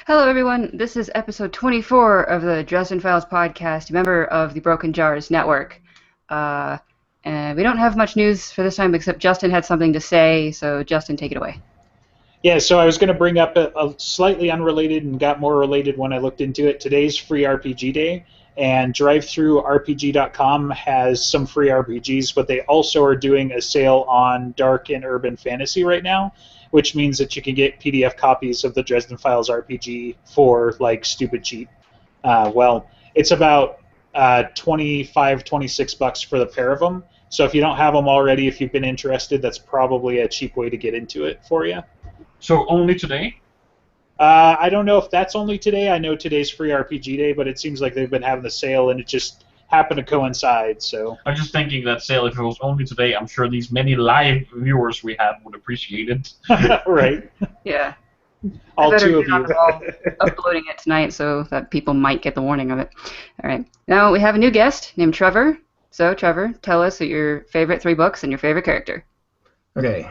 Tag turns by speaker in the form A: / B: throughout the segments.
A: Hello, everyone. This is episode 24 of the Dresden Files podcast, a member of the Broken Jars Network. And we don't have much news for this time, except Justin had something to say, so Justin, take it away.
B: Yeah, so I was going to bring up a slightly unrelated and got more related when I looked into it. Today's free RPG day, and DriveThruRPG.com has some free RPGs, but they also are doing a sale on Dark and Urban Fantasy right now, which means that you can get PDF copies of the Dresden Files RPG for, like, stupid cheap. It's about $25, $26 for the pair of them. So if you don't have them already, if you've been interested, that's probably a cheap way to get into it for you.
C: So only today?
B: I don't know if that's only today. I know today's free RPG day, but it seems like they've been having the sale, and it just happened to coincide. So
C: I'm just thinking that sale, if it was only today, I'm sure these many live viewers we have would appreciate it.
B: Right.
A: Yeah.
B: All two of
A: I better
B: you.
A: get on the ball uploading it tonight so that people might get the warning of it. All right. Now we have a new guest named Trevor. So, Trevor, tell us your favorite 3 books and your favorite character.
D: Okay,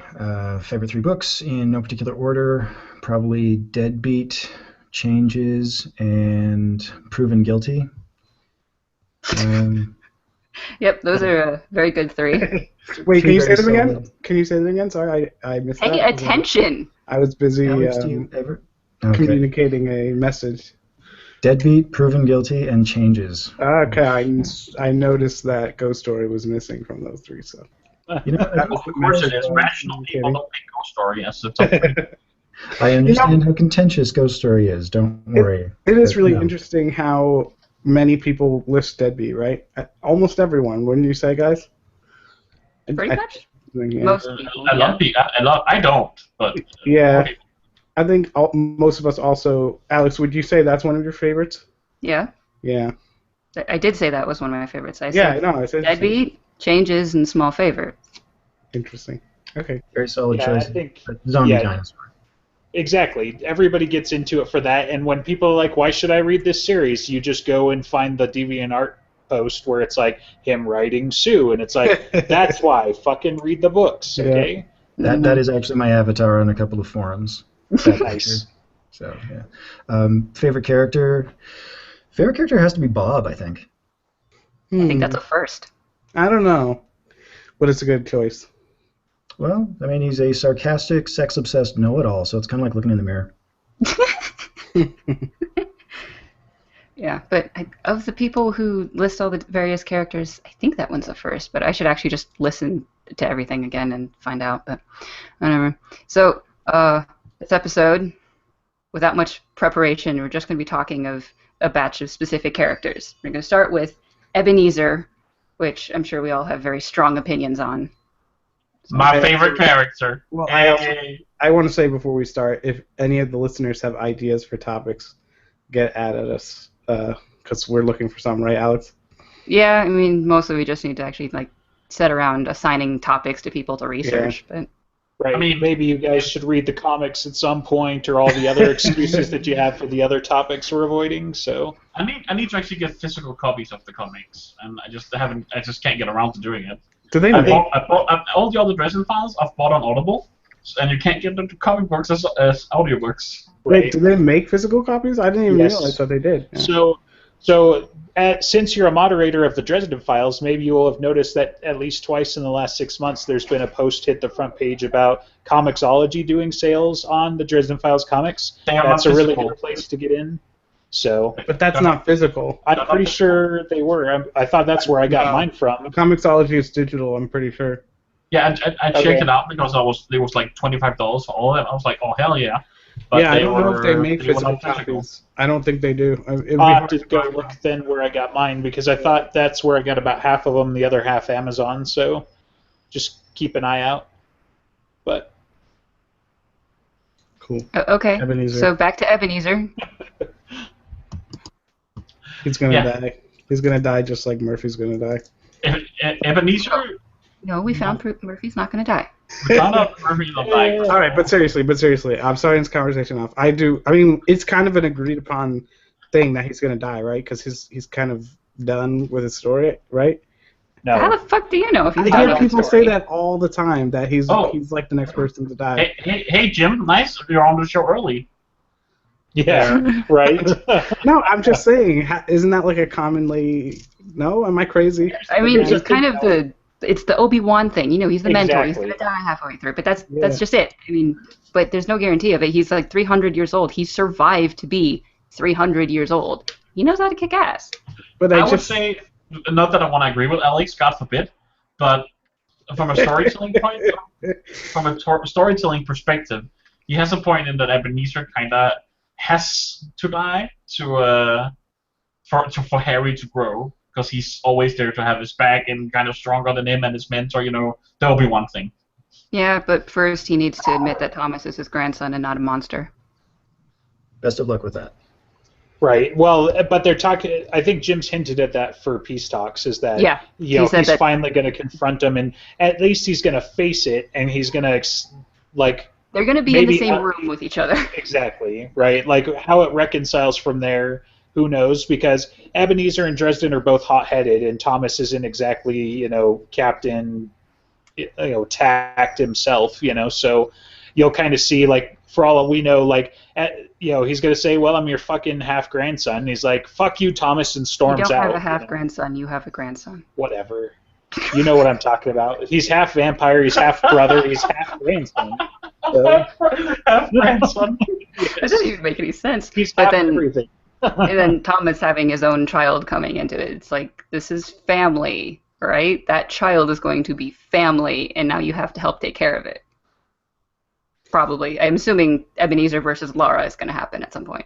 D: favorite 3 books in no particular order, probably Deadbeat, Changes, and Proven Guilty.
A: Yep, those are a very good 3.
E: Wait, can you say them
D: solid.
E: again? Can you say them again? Sorry, I missed that.
A: Pay attention!
E: I was busy
D: Alex, do you ever? Okay.
E: communicating a message.
D: Deadbeat, Proven Guilty, and Changes.
E: Okay, I noticed that Ghost Story was missing from those 3, so.
D: You know,
E: That was
C: Of
E: the
C: course it
E: message
C: is.
E: I was
C: Rational people
E: communicating.
C: don't make Ghost Story as the top 3.
D: I understand how contentious Ghost Story is. Don't worry.
E: It is
D: But,
E: really
D: no.
E: interesting how many people list Deadbeat, right? Almost everyone, wouldn't you say, guys?
A: Pretty
E: I
A: much.
E: think, yeah.
A: Most people.
C: I love the. I don't, but
E: Yeah.
C: okay.
E: I think most of us also. Alex, would you say that's one of your favorites?
A: Yeah.
E: Yeah.
A: I did say that was one of my favorites. I
E: Yeah,
A: said
E: no, it's interesting.
A: Deadbeat, Changes, and Small Favor.
E: Interesting. Okay.
D: Very solid
B: Yeah,
D: choice.
B: I think
D: Zombie
B: yeah.
D: Dinosaur.
B: exactly. Everybody gets into it for that, and when people are like, "Why should I read this series?" You just go and find the DeviantArt post where it's like him writing Sue, and it's like, "That's why. Fucking read the books, okay?"
D: That is actually my avatar on a couple of forums. That
B: Nice.
D: picture. So yeah. Favorite character. Favorite character has to be Bob, I think.
A: I think that's a first.
E: I don't know, but it's a good choice.
D: Well, I mean, he's a sarcastic, sex-obsessed know-it-all, so it's kind of like looking in the mirror.
A: Yeah, but of the people who list all the various characters, I think that one's the first, but I should actually just listen to everything again and find out, but whatever. So, this episode, without much preparation, we're just going to be talking of a batch of specific characters. We're going to start with Ebenezer, which I'm sure we all have very strong opinions on.
C: My favorite character.
E: Well,
C: Hey.
E: I want to say before we start, if any of the listeners have ideas for topics, get at us, because we're looking for some, right, Alex?
A: Yeah, I mean, mostly we just need to actually, sit around assigning topics to people to research, but...
B: Right.
C: I mean-
B: maybe you guys should read the comics at some point, or all the other excuses that you have for the other topics we're avoiding. So.
C: I need to actually get physical copies of the comics, and I just can't get around to doing it.
E: Do they
C: I
E: make?
C: bought all the other Dresden Files I've bought on Audible, and you can't get them to comic books as audiobooks.
E: Wait, do they make physical copies? I didn't even
B: Yes.
E: realize that they did. Yeah.
B: Since you're a moderator of the Dresden Files, maybe you will have noticed that at least twice in the last 6 months there's been a post hit the front page about Comixology doing sales on the Dresden Files comics.
C: They are
B: That's
C: not
B: a really
C: physical.
B: good place to get in. So
E: But that's not physical.
B: I'm pretty sure they were. I thought that's where I got mine from.
E: Comixology is digital, I'm pretty sure.
C: Yeah, I checked
B: Okay.
C: it out because it was like $25 for all of it. I was like, oh hell yeah! But
E: yeah, I
C: they
E: don't know if they make
C: were
E: physical
C: not
E: copies. I don't think they do. It'd be
B: I'll have
E: hard
B: to
E: to
B: go
E: find.
B: look then where I got mine, because I thought that's where I got about half of them, the other half Amazon. So just keep an eye out. But
E: Cool.
A: Okay,
E: Ebenezer.
A: so back to Ebenezer.
E: He's gonna
C: Yeah.
E: die. He's gonna die just like Murphy's gonna die.
C: Ebenezer.
A: No, we found Murphy's not going to die.
C: We found out Murphy don't die.
E: All right, but seriously, I'm starting this conversation off. I mean, it's kind of an agreed upon thing that he's gonna die, right? Because he's kind of done with his story, right?
A: How
B: no.
A: the fuck do you know if he's
E: I
A: done
E: hear
A: with
E: people
A: the story?
E: say that all the time, that he's
C: Oh.
E: like the next person to die.
C: Hey, Jim, nice. You're on the show early.
B: Yeah, right.
E: No, I'm just saying, isn't that like a commonly? No, am I crazy?
A: I mean,
B: Here's the
A: it's kind
B: thing,
A: of
B: though.
A: it's the Obi-Wan thing. You know, he's the mentor. He's
B: Exactly.
A: gonna die halfway through, but that's
E: Yeah.
A: just it. I mean, but there's no guarantee of it. He's like 300 years old. He survived to be 300 years old. He knows how to kick ass.
E: But
C: I
E: I
C: would
E: just
C: say, not that I want to agree with Alex, God forbid, but from a storytelling point, from a storytelling perspective, he has a point in that Ebenezer kind of has to die for Harry to grow, because he's always there to have his back and kind of stronger than him and his mentor. You know, that'll be one thing.
A: Yeah, but first he needs to admit that Thomas is his grandson and not a monster.
D: Best of luck with that.
B: Right. Well, but they're talking. I think Jim's hinted at that for peace talks. Is that
A: Yeah,
B: you know
A: he said
B: he's
A: that-
B: finally going to confront him, and at least he's going to face it, and he's going to like
A: They're going to be in the
B: maybe,
A: same room with each other.
B: exactly right. Like how it reconciles from there, who knows? Because Ebenezer and Dresden are both hot-headed, and Thomas isn't exactly Captain tact himself. So you'll kind of see like for all we know he's going to say, well, I'm your fucking half grandson. And he's like, fuck you, Thomas, and
A: You
B: storms
A: don't
B: out.
A: have a half grandson. You have a grandson.
B: Whatever. You know what I'm talking about. He's half vampire. He's half brother. He's half grandson.
C: Half grandson.
A: That doesn't even make any sense.
B: He's
A: But
B: half
A: then,
B: everything.
A: and then Thomas having his own child coming into it. It's like, this is family, right? That child is going to be family, and now you have to help take care of it. Probably. I'm assuming Ebenezer versus Laura is going to happen at some point.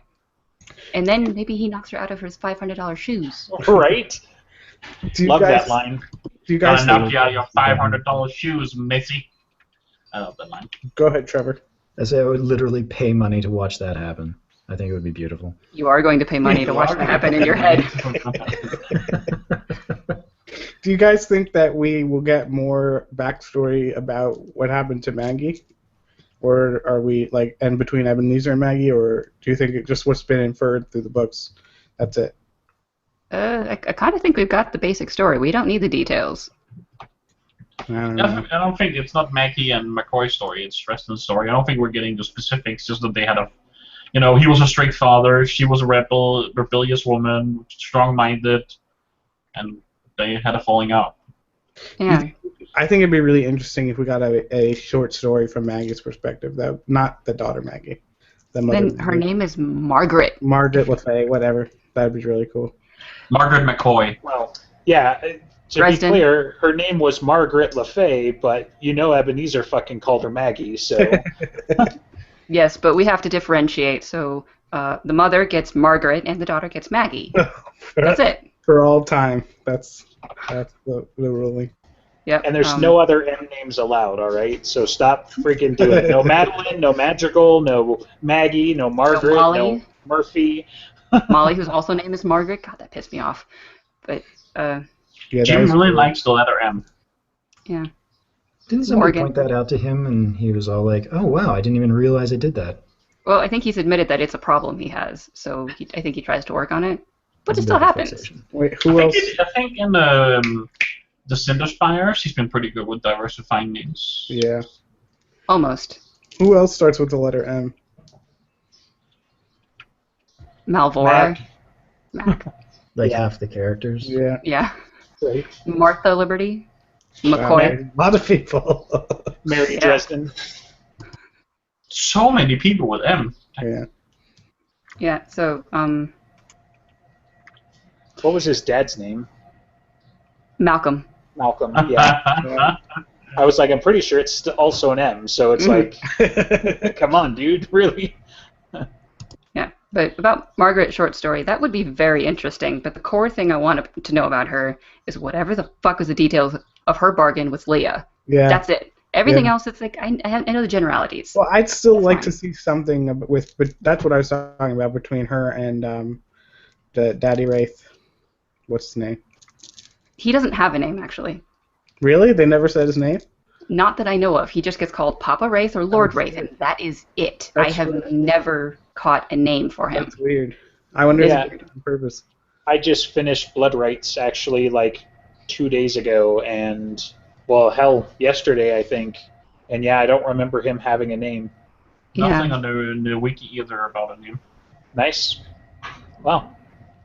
A: And then maybe he knocks her out of his $500 shoes.
B: Right?
E: do you
B: Love
E: guys,
B: that line.
E: Do you guys
C: Gotta knock you out of your $500 shoes, Missy. I love that line.
E: go ahead, Trevor?
D: I say I would literally pay money to watch that happen. I think it would be beautiful.
A: You are going to pay money to watch that happen in your head.
E: Do you guys think that we will get more backstory about what happened to Maggie? Or are we like and between Ebenezer and Maggie, or do you think it just what's been inferred through the books? That's it.
A: I kind of think we've got the basic story. We don't need the details.
E: I don't know.
C: I don't think it's not Maggie and McCoy's story. It's Dresden's story. I don't think we're getting the specifics. Just that they had he was a strict father. She was a rebellious woman, strong-minded, and they had a falling out.
A: Yeah.
E: I think it'd be really interesting if we got a short story from Maggie's perspective, though, not the daughter Maggie. The mother
A: Then her name is Margaret.
E: Margaret LeFay, whatever. That'd be really cool.
C: Margaret McCoy.
B: Well, yeah, to
A: Dresden.
B: be clear, her name was Margaret LeFay, but Ebenezer fucking called her Maggie, so...
A: Yes, but we have to differentiate. So the mother gets Margaret and the daughter gets Maggie. That's it.
E: For all time. That's the ruling.
A: Yep.
B: And there's no other M names allowed, all right? So stop freaking doing it. No Madeline, no Madrigal, no Maggie, no Margaret,
A: Molly.
B: no Murphy.
A: Molly, whose also name is Margaret. God, that pissed me off. But
E: Yeah, that
C: Jim
E: was
C: really
E: cool.
C: likes the letter M.
A: yeah.
D: Didn't somebody
A: Morgan.
D: point that out to him, and he was all like, "Oh wow, I didn't even realize I did that."
A: Well, I think he's admitted that it's a problem he has. So I think he tries to work on it. But it still
D: Double
A: happens.
D: fixation.
E: Wait, who else?
C: I think in the Cinderspire, she's been pretty good with diversifying names.
E: Yeah.
A: Almost.
E: Who else starts with the letter M?
A: Malvora. Mac.
D: Like
B: Yeah.
D: half the characters.
E: Yeah.
A: Yeah.
B: Right.
A: Martha Liberty. McCoy.
E: A lot of people.
B: Mary
A: Yeah.
B: Dresden.
C: So many people with M.
E: Yeah.
A: Yeah. So
B: What was his dad's name?
A: Malcolm.
B: Malcolm, yeah. I was like, I'm pretty sure it's also an M, so it's like, come on, dude, really?
A: Yeah, but about Margaret short story, that would be very interesting. But the core thing I want to know about her is whatever the fuck was the details of her bargain with Leah.
E: Yeah.
A: That's it. Everything
E: Yeah.
A: else, it's like I know the generalities.
E: Well, I'd still
A: That's
E: like
A: fine.
E: to see something but that's what I was talking about between her and the Daddy Wraith. What's his name?
A: He doesn't have a name actually.
E: Really? They never said his name?
A: Not that I know of. He just gets called Papa Wraith or Lord Wraith, and that is it. I
E: That's
A: have
E: weird.
A: never caught a name for him.
E: That's weird. I wonder
B: Yeah.
E: if it's on purpose.
B: I just finished Blood Rights actually like 2 days ago, and, well, hell, yesterday, I think. And yeah, I don't remember him having a name.
A: Yeah.
C: Nothing on the wiki either about a name.
B: Nice. Wow.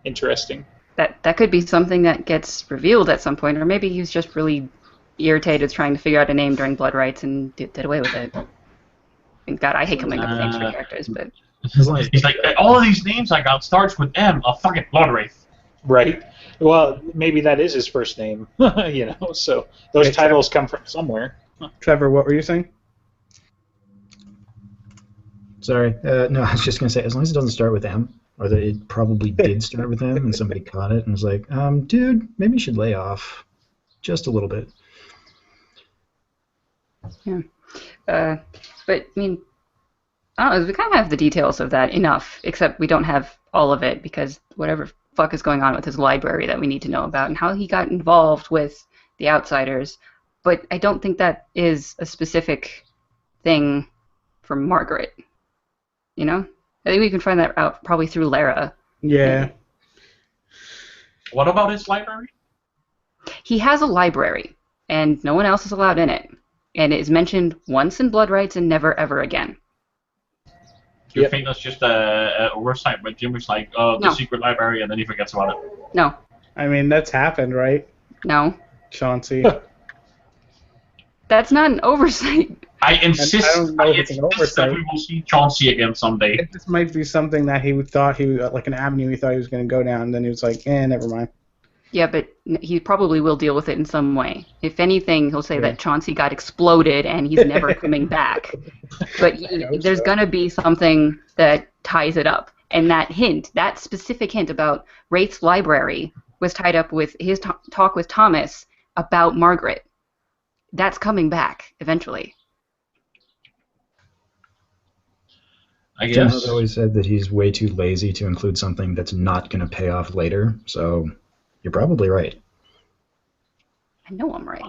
B: Interesting.
A: That could be something that gets revealed at some point, or maybe he was just really irritated trying to figure out a name during Blood Rights and did away with it. And God, I hate coming up with names for characters, but
D: As long as
C: He's like, all of these names I got starts with M. A fucking Blood Wraith.
B: Right. Well, maybe that is his first name. So those titles come from somewhere.
E: Trevor, what were you saying?
D: Sorry. No, I was just going to say, as long as it doesn't start with M, or that it probably did start with M, and somebody caught it and was like, dude, maybe you should lay off just a little bit.
A: yeah. But I mean, I don't know. We kind of have the details of that enough, except we don't have all of it because whatever fuck is going on with his library that we need to know about and how he got involved with the Outsiders. But I don't think that is a specific thing for Margaret. You know? I think we can find that out probably through Lara.
E: Yeah.
C: What about his library?
A: He has a library, and no one else is allowed in it. And it is mentioned once in Blood Rights and never ever again.
C: Do you think that's just a oversight? But Jim was like, oh, the
A: No.
C: secret library, and then he forgets about it.
A: No.
E: I mean, that's happened, right,
A: No.
E: Chauncey?
A: That's not an oversight.
C: I insist,
E: I don't know if it's an
C: that
E: oversight.
C: we will see Chauncey again someday.
E: It just might be something that he thought like an avenue he thought he was going to go down, and then he was like, never mind.
A: Yeah, but he probably will deal with it in some way. If anything, he'll say that Chauncey got exploded and he's never coming back. But there's going to be something that ties it up. And that hint, that specific hint about Wraith's library was tied up with his talk with Thomas about Margaret. That's coming back eventually.
C: I
D: Jim
C: guess.
D: has always said that he's way too lazy to include something that's not going to pay off later, so you're probably right.
A: I know I'm right.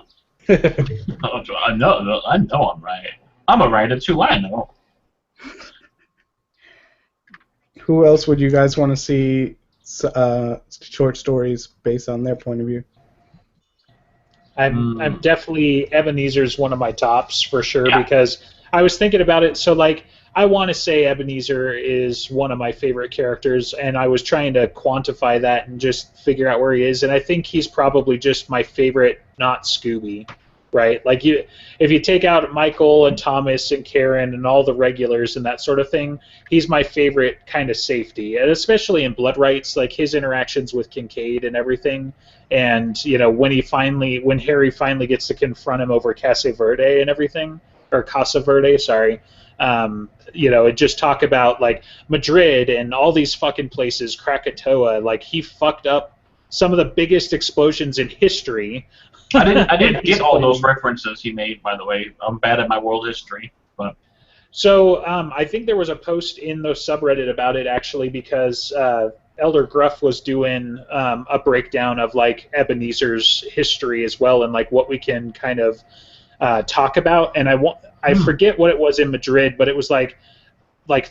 C: I know I'm right. I'm a writer too, I know.
E: Who else would you guys want to see short stories based on their point of view?
B: I'm definitely Ebenezer's one of my tops for sure
C: Yeah.
B: because I was thinking about it. So like I want to say Ebenezer is one of my favorite characters, and I was trying to quantify that and just figure out where he is, and I think he's probably just my favorite, not Scooby, right? Like if you take out Michael and Thomas and Karen and all the regulars and that sort of thing, he's my favorite kind of safety, and especially in Blood Rights, like his interactions with Kincaid and everything. And when Harry finally gets to confront him over Casa Verde and everything, or Casa Verde, sorry, it just talk about like Madrid and all these fucking places, Krakatoa. Like he fucked up some of the biggest explosions in history.
C: I didn't get all those references he made, by the way. I'm bad at my world history, but.
B: So I think there was a post in the subreddit about it actually because Elder Gruff was doing a breakdown of like Ebenezer's history as well and like what we can kind of talk about. And I forget what it was in Madrid, but it was like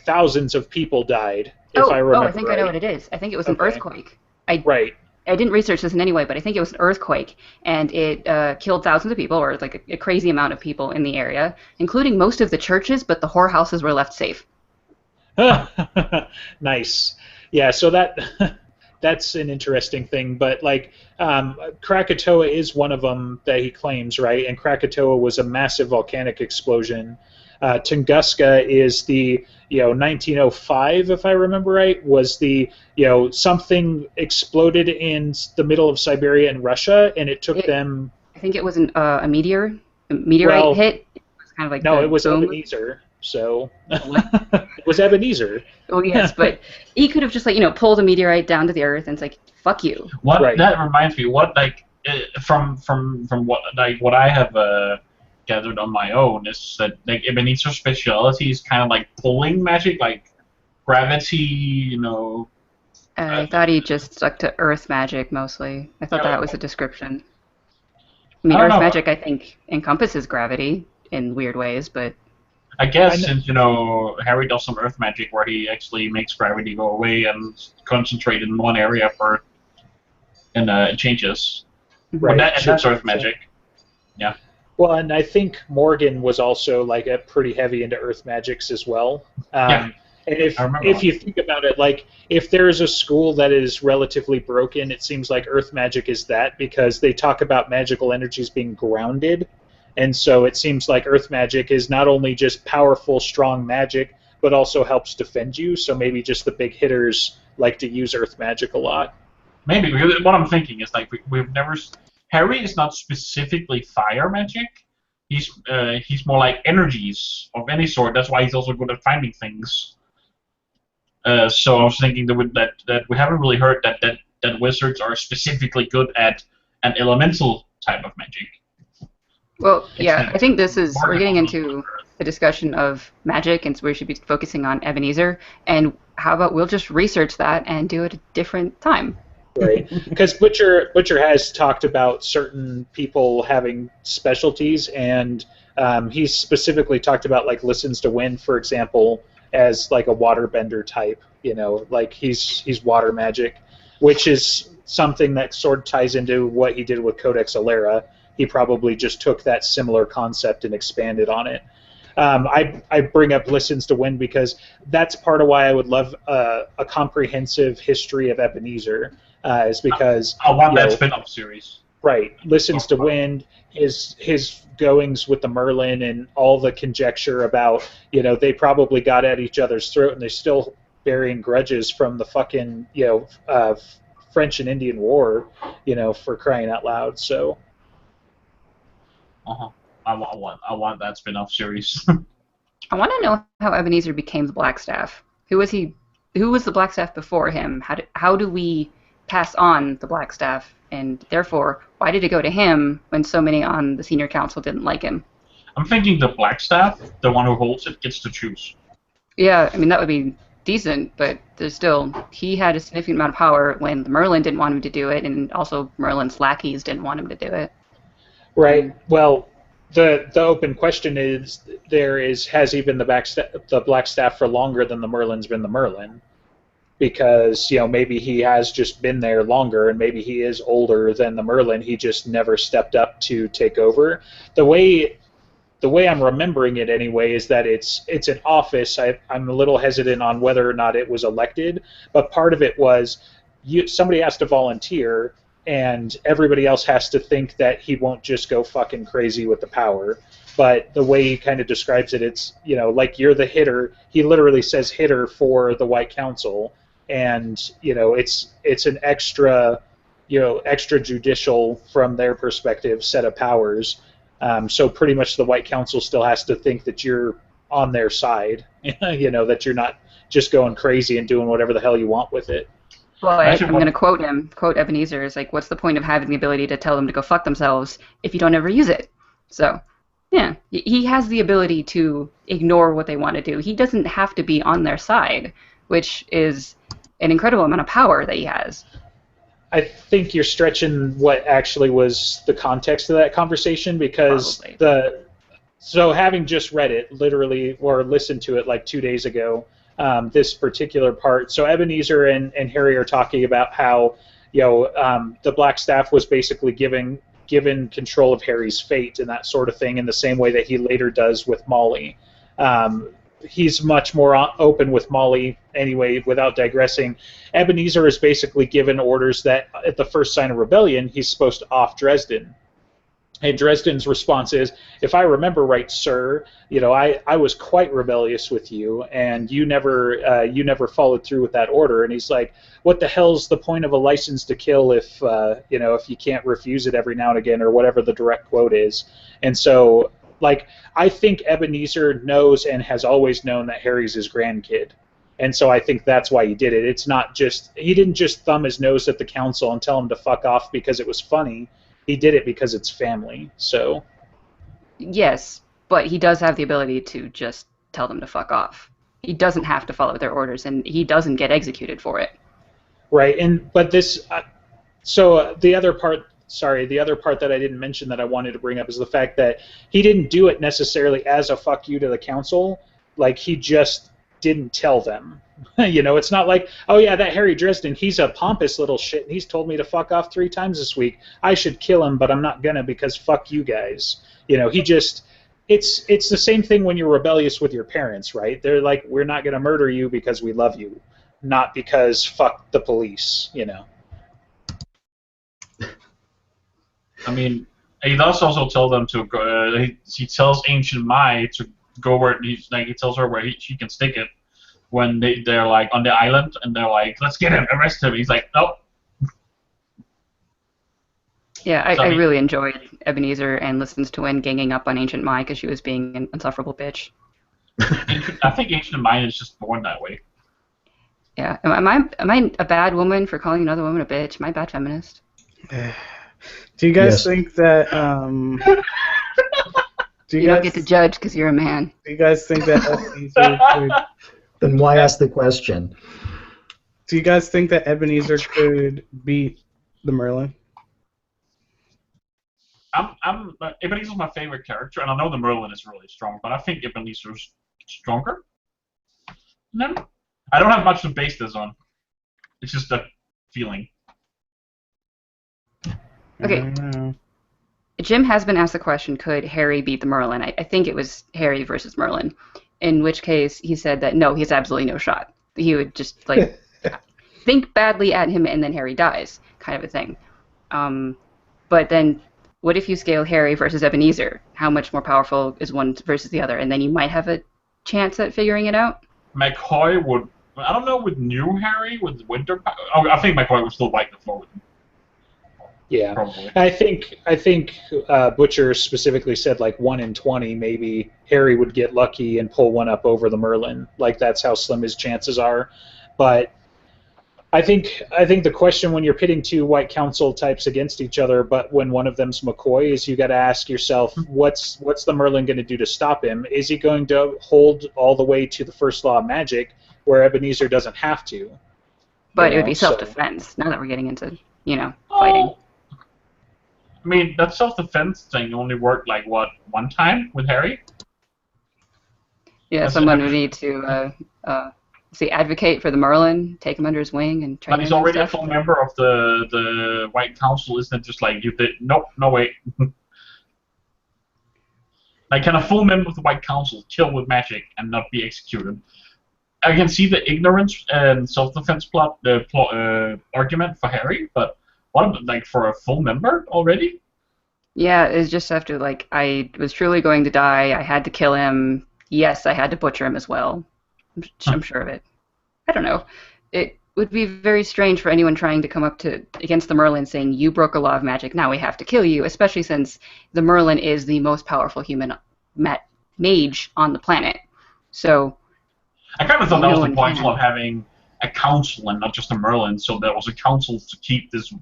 B: thousands of people died. If I remember
A: I think
B: right.
A: I know what it is. I think it was an earthquake.
B: Right.
A: I didn't research this in any way, but I think it was an earthquake, and it killed thousands of people, or like a crazy amount of people in the area, including most of the churches, but the whorehouses were left safe.
B: Nice. Yeah, so that's an interesting thing, but like Krakatoa is one of them that he claims, right? And Krakatoa was a massive volcanic explosion. Tunguska is the 1905, if I remember right, was the something exploded in the middle of Siberia and Russia, and it took them.
A: I think it was a meteorite hit. It was kind of like
B: No, it was
A: boom.
B: Ebenezer. So it was Ebenezer.
A: Oh yes, but he could have just pulled a meteorite down to the earth and it's like fuck you.
C: What
B: Right.
C: That reminds me, what from what I have gathered on my own is that like Ebenezer's specialty is kind of like pulling magic, like gravity,
A: I thought he just stuck to earth magic mostly. I thought
C: Yeah.
A: that was a description. I mean,
C: I don't
A: earth
C: know.
A: magic I think encompasses gravity in weird ways, but
C: I guess since Harry does some earth magic where he actually makes gravity go away and concentrate in one area and it changes.
B: Right.
C: That's earth magic. Yeah.
B: Well, and I think Morgan was also like pretty heavy into earth magics as well.
C: Yeah.
B: And if
C: I remember
B: if
C: that.
B: you think about it, like if there's a school that is relatively broken, it seems like Earth magic is that, because they talk about magical energies being grounded, and so it seems like Earth magic is not only just powerful, strong magic, but also helps defend you. So maybe just the big hitters like to use Earth magic a lot.
C: Maybe because what I'm thinking is like we've never. Harry is not specifically fire magic. He's more like energies of any sort. That's why he's also good at finding things. So I was thinking that we haven't really heard that wizards are specifically good at an elemental type of magic.
A: Well, yeah,
C: Except
A: I think this is we're getting
C: Morgan.
A: into a discussion of magic, and so we should be focusing on Ebenezer. And how about we'll just research that and do it at a different time?
B: Right, because Butcher has talked about certain people having specialties, and he's specifically talked about like listens to wind, for example, as like a waterbender type. You know, like he's water magic, which is something that sort of ties into what he did with Codex Alera. He probably just took that similar concept and expanded on it. I bring up Listens to Wind because that's part of why I would love a comprehensive history of Ebenezer. Is because
C: I want
B: you
C: that
B: know,
C: spin-off series.
B: right, Listens to Wind, his goings with the Merlin and all the conjecture about, you know, they probably got at each other's throat and they're still burying grudges from the fucking, you know, French and Indian War, you know, for crying out loud. So
C: Uh-huh. I want that spin-off series.
A: I want to know how Ebenezer became the Blackstaff. Who was he? Who was the Blackstaff before him? How do we pass on the Blackstaff? And therefore, why did it go to him when so many on the senior council didn't like him?
C: I'm thinking the Blackstaff, the one who holds it, gets to choose.
A: Yeah, I mean, that would be decent, but there's still, he had a significant amount of power when the Merlin didn't want him to do it, and also Merlin's lackeys didn't want him to do it.
B: right, well, the open question is has he been the Blackstaff for longer than the Merlin's been the Merlin? Because, you know, maybe he has just been there longer, and maybe he is older than the Merlin. He just never stepped up to take over. The way I'm remembering it anyway is that it's an office. I'm a little hesitant on whether or not it was elected, but part of it was somebody has to volunteer, and everybody else has to think that he won't just go fucking crazy with the power. But the way he kind of describes it, it's, you know, like you're the hitter. He literally says hitter for the White Council, and, you know, it's an extra, you know, extrajudicial from their perspective set of powers. So pretty much the White Council still has to think that you're on their side, you know, that you're not just going crazy and doing whatever the hell you want with it.
A: Well, I'm going to quote Ebenezer, is like, what's the point of having the ability to tell them to go fuck themselves if you don't ever use it? So, yeah, he has the ability to ignore what they want to do. He doesn't have to be on their side, which is an incredible amount of power that he has.
B: I think you're stretching what actually was the context of that conversation, because
A: Probably.
B: so having just read it literally or listened to it like 2 days ago, this particular part. So Ebenezer and Harry are talking about how, you know, the Blackstaff was basically given control of Harry's fate and that sort of thing, in the same way that he later does with Molly. He's much more open with Molly anyway, without digressing. Ebenezer is basically given orders that at the first sign of rebellion, he's supposed to off Dresden. And Dresden's response is, if I remember right, sir, you know, I was quite rebellious with you, and you never followed through with that order. And he's like, what the hell's the point of a license to kill if, you know, if you can't refuse it every now and again, or whatever the direct quote is. And so, like, I think Ebenezer knows and has always known that Harry's his grandkid. And so I think that's why he did it. It's not just, he didn't just thumb his nose at the council and tell him to fuck off because it was funny. He did it because it's family. So
A: Yes, but he does have the ability to just tell them to fuck off. He doesn't have to follow their orders, and he doesn't get executed for it.
B: right, and but this, the other part that I didn't mention that I wanted to bring up is the fact that he didn't do it necessarily as a fuck you to the council. Like, he just didn't tell them. You know, it's not like, oh yeah, that Harry Dresden, he's a pompous little shit, and he's told me to fuck off 3 times this week. I should kill him, but I'm not gonna because fuck you guys. You know, he just it's the same thing when you're rebellious with your parents, right? They're like, we're not going to murder you because we love you, not because fuck the police, you know.
C: I mean, he does also tell them to go. He tells Ancient Mai to go where he's like. He tells her where she can stick it when they're like on the island, and they're like, "Let's get him, arrest him." He's like, "Nope."
A: Yeah,
C: So,
A: I really enjoyed Ebenezer and Listens to Win ganging up on Ancient Mai because she was being an insufferable bitch.
C: I think Ancient Mai is just born that way.
A: Yeah, am I a bad woman for calling another woman a bitch? Am I a bad feminist?
E: Do you guys
D: Yes.
E: think that? Do
A: You don't get to judge because you're a man.
E: Do you guys think that Ebenezer could?
D: Then why ask the question?
E: Do you guys think that Ebenezer could beat the Merlin?
C: Ebenezer's my favorite character, and I know the Merlin is really strong, but I think Ebenezer's stronger. No, I don't have much to base this on. It's just a feeling.
A: Okay.
E: I don't know.
A: Jim has been asked the question, could Harry beat the Merlin? I think it was Harry versus Merlin, in which case he said that no, he has absolutely no shot. He would just like think badly at him and then Harry dies, kind of a thing. But then what if you scale Harry versus Ebenezer? How much more powerful is one versus the other? And then you might have a chance at figuring it out.
C: McCoy would. I don't know with new Harry with winter. I think McCoy would still wipe the floor with him.
B: Yeah,
C: Probably.
B: I think Butcher specifically said like 1 in 20 maybe Harry would get lucky and pull one up over the Merlin. Like that's how slim his chances are. But I think the question when you're pitting two White Council types against each other, but when one of them's McCoy, is you got to ask yourself what's the Merlin going to do to stop him? Is he going to hold all the way to the first law of magic where Ebenezer doesn't have to?
A: But
B: You
A: it would
B: know,
A: be
B: so-
A: self-defense. Now that we're getting into, fighting.
C: I mean, that self-defense thing only worked like what, one time with Harry?
A: Yeah,
C: That's
A: someone
C: it.
A: would need to advocate for the Merlin, take him under his wing, and train
C: But he's
A: him and
C: already a
A: stuff.
C: full member of the White Council, isn't it? Just like you did. Nope, no wait. Like, can a full member of the White Council kill with magic and not be executed? I can see the ignorance and self-defense argument for Harry, but what about, like, for a full member already?
A: Yeah, it's just after, like, I was truly going to die, I had to kill him, yes, I had to butcher him as well. I'm sure of it. I don't know. It would be very strange for anyone trying to come up against the Merlin saying, you broke a law of magic, now we have to kill you, especially since the Merlin is the most powerful human mage on the planet. So,
C: I kind of thought that was
A: No
C: the
A: one
C: point
A: can.
C: of having a council and not just a Merlin, so there was a council to keep this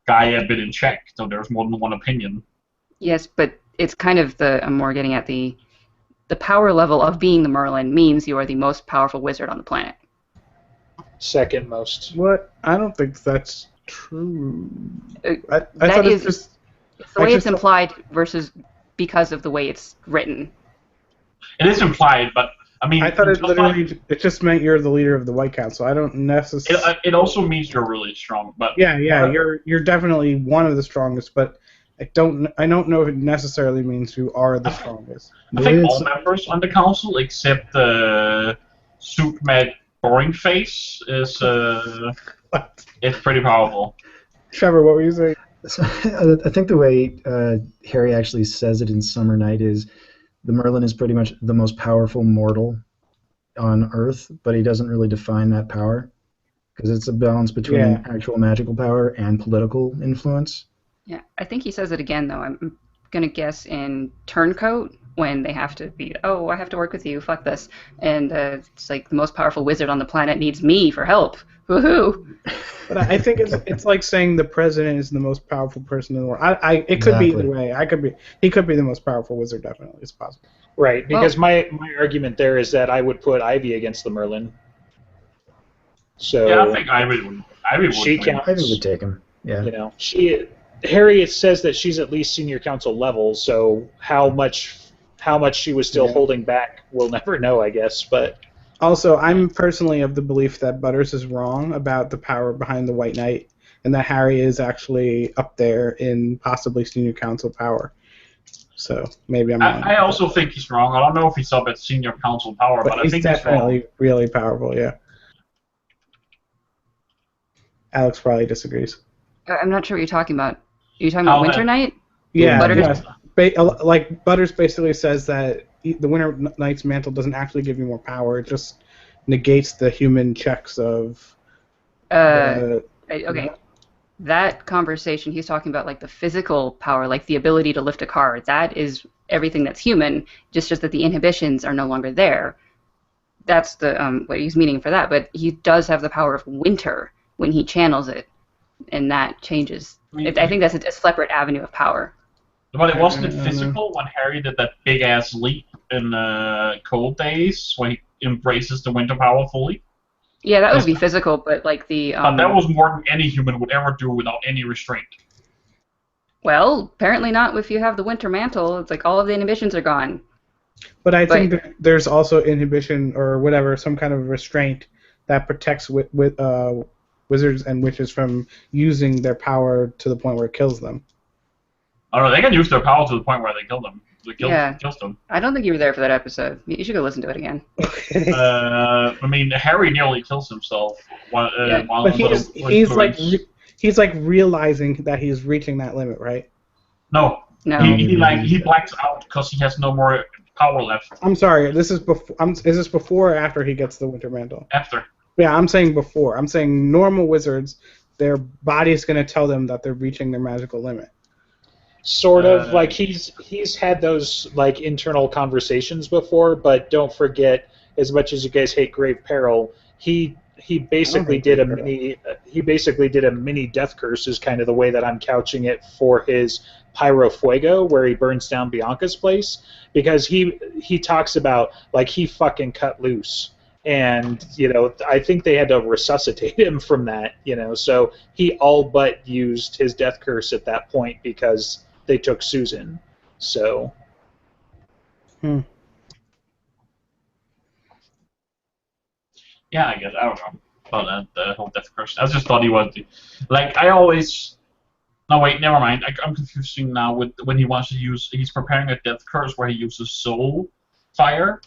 C: guy a bit in check, so there's more than one opinion.
A: yes, but it's kind of I'm more getting at the power level of being the Merlin means you are the most powerful wizard on the planet.
B: Second most.
E: What? I don't think that's true. I
A: That
E: thought
A: is
E: it's just.
A: it's the way
E: I
A: it's
E: just-
A: implied versus because of the way it's written.
C: It is implied, but I mean,
E: I thought it
C: just like-
E: it just meant you're the leader of the White Council. I don't necessarily.
C: it also means you're really strong, but
E: Yeah, you're definitely one of the strongest, but I don't know if it necessarily means you are the strongest.
C: I think
D: It's-
C: all members on the council except Suit Mad Boring Face is
E: What?
C: it's pretty powerful.
E: Trevor, what were you saying?
D: So, I think the way Harry actually says it in Summer Night is the Merlin is pretty much the most powerful mortal on Earth, but he doesn't really define that power because it's a balance between
E: Yeah.
D: actual magical power and political influence.
A: Yeah, I think he says it again though. I'm gonna guess in Turncoat when they have to be, oh, I have to work with you, fuck this, and it's like the most powerful wizard on the planet needs me for help. Woohoo!
E: But I think it's like saying the president is the most powerful person in the world. It could be either
D: Exactly.
E: way. He could be the most powerful wizard. Definitely, it's possible.
B: Right, because my argument there is that I would put Ivy against the Merlin. So
C: Yeah, I think Ivy would.
B: She
C: win.
B: counts.
D: Ivy would take him. Yeah.
B: you know, Harry, it says that she's at least senior council level, so how much she was still
E: Yeah.
B: holding back, we'll never know, I guess. But
E: Also, I'm personally of the belief that Butters is wrong about the power behind the White Knight, and that Harry is actually up there in possibly senior council power. So maybe I'm wrong.
C: I also think he's wrong. I don't know if he's up at senior council power, but I
E: he's
C: think he's
E: definitely
C: wrong.
E: really powerful. Yeah. Alex probably disagrees.
A: I'm not sure what you're talking about. Are you talking about
C: How
A: Winter
C: that-
A: Knight?
E: Yeah,
A: Butters?
E: like Butters basically says that the Winter Knight's mantle doesn't actually give you more power. It just negates the human checks of.
A: Okay. That conversation, he's talking about like the physical power, like the ability to lift a car. That is everything that's human. Just that the inhibitions are no longer there. That's the what he's meaning for that. But he does have the power of winter when he channels it, and that changes. I think that's a separate avenue of power.
C: But it wasn't it physical when Harry did that big ass leap in Cold Days when he embraces the winter power fully?
A: Yeah, that would be physical, but like the.
C: But that was more than any human would ever do without any restraint.
A: Well, apparently not if you have the winter mantle. It's like all of the inhibitions are gone.
E: But I think that there's also inhibition or whatever, some kind of restraint that protects wizards and witches from using their power to the point where it kills them.
C: I don't know, they can use their power to the point where they kill them. Kills them.
A: I don't think you were there for that episode. You should go listen to it again.
C: I mean, Harry nearly kills himself. But
E: he's like realizing that he's reaching that limit, right?
C: No. He blacks out because he has no more power left.
E: I'm sorry. This is before. Is this before or after he gets the Winter Mantle?
C: After.
E: Yeah, I'm saying before. I'm saying normal wizards, their body's going to tell them that they're reaching their magical limit.
B: Sort of like he's had those like internal conversations before, but don't forget, as much as you guys hate Grave Peril, he basically did a mini death curse is kind of the way that I'm couching it for his Pyro Fuego, where he burns down Bianca's place, because he talks about like he fucking cut loose. And, I think they had to resuscitate him from that, so he all but used his death curse at that point because they took Susan. So.
C: Yeah, I guess. I don't know about the whole death curse. I just thought he was. Like, I always. No, wait, never mind. I'm confusing now with when he wants to use. He's preparing a death curse where he uses soul fire.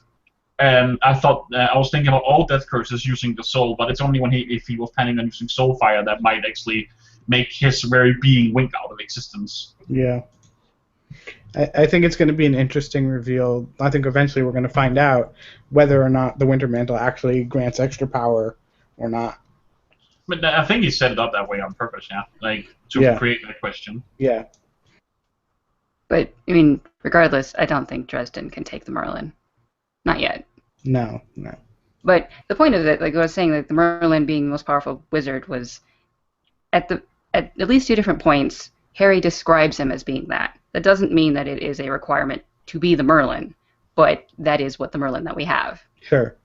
C: And I thought I was thinking about all death curses using the soul, but it's only if he was planning on using soul fire that might actually make his very being wink out of existence.
E: Yeah, I think it's going to be an interesting reveal. I think eventually we're going to find out whether or not the Winter Mantle actually grants extra power or not.
C: But I think he set it up that way on purpose, to create that question.
E: Yeah.
A: But I mean, regardless, I don't think Dresden can take the Merlin. Not yet.
E: No.
A: But the point of it, like I was saying, that the Merlin being the most powerful wizard was, at least 2 different points, Harry describes him as being that. That doesn't mean that it is a requirement to be the Merlin, but that is what the Merlin that we have.
E: Sure.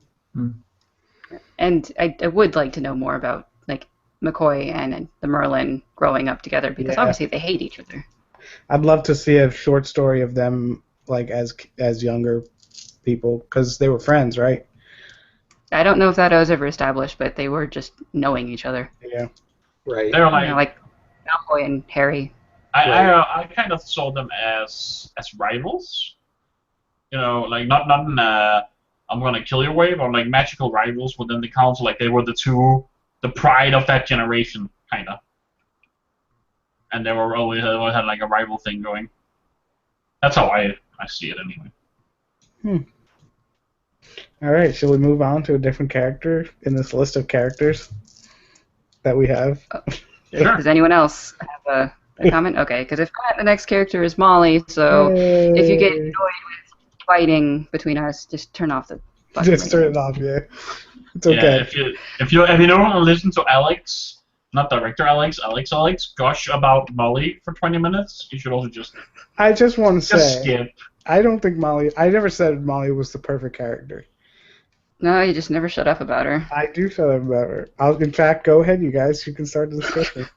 A: And I would like to know more about like McCoy and the Merlin growing up together, because obviously they hate each other.
E: I'd love to see a short story of them like as younger people, because they were friends, right?
A: I don't know if that was ever established, but they were just knowing each other.
E: Yeah.
B: Right.
C: They're
A: like Malfoy and Harry.
C: I kind of saw them as rivals. Like not in I'm gonna kill your way, but like magical rivals within the council. Like they were the pride of that generation, kind of. And they were always had like a rival thing going. That's how I see it anyway.
E: All right, shall we move on to a different character in this list of characters that we have?
C: Sure.
A: Does anyone else have a comment? Okay, because if not, the next character is Molly, so if you get annoyed with fighting between us, just turn off the button.
E: Just turn it off, yeah. It's okay.
C: Yeah, if you don't want to listen to Alex, not director Alex gush about Molly for 20 minutes, you should also just
E: I just want to say,
C: skip.
E: I don't think I never said Molly was the perfect character.
A: No, you just never shut up about her.
E: I do shut up about her. In fact, go ahead, you guys. You can start the discussion.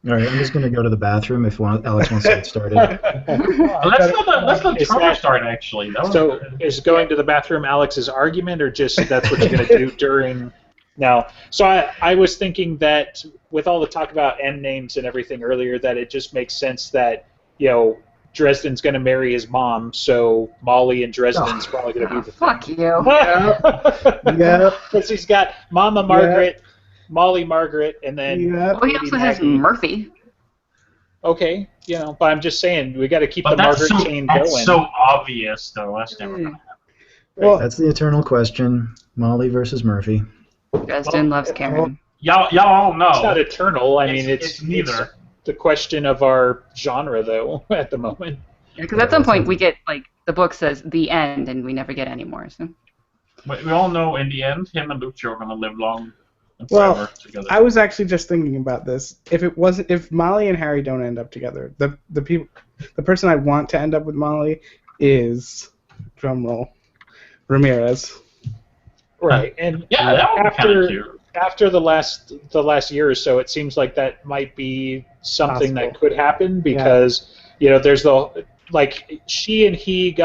D: All right, I'm just going to go to the bathroom if Alex wants to get started.
C: Let's let Trevor start, actually.
B: So is going to the bathroom Alex's argument, or just that's what you're going to do during... No. So I was thinking that with all the talk about end names and everything earlier, that it just makes sense that, Dresden's going to marry his mom, so Molly and Dresden's probably going to be the
A: Fuck
B: thing.
A: you.
E: Yeah.
B: Because he's got Mama Margaret, Molly Margaret, and then
E: Yeah.
A: Well, he also has
B: Maggie.
A: Murphy.
B: Okay, but I'm just saying we got to keep
C: But
B: the
C: that's
B: Margaret
C: so,
B: chain
C: that's
B: going.
C: so obvious, though. That's never gonna happen.
E: Well,
D: That's the eternal question. Molly versus Murphy.
A: Dresden loves Karen.
C: Y'all all know.
B: It's not eternal. I mean,
C: It's neither.
B: the question of our genre, though, at the moment.
A: Because at some point we get, like, the book says the end, and we never get any more. So.
C: We all know in the end, him and Lucio are gonna live long and
E: Well,
C: forever together.
E: I was actually just thinking about this. If Molly and Harry don't end up together, the person I want to end up with Molly is, drumroll, Ramirez.
B: Right, and
C: Yeah, that would be kind of
B: after
C: cute.
B: after the last year or so, it seems like that might be something that
E: Possible.
B: could happen because there's she and he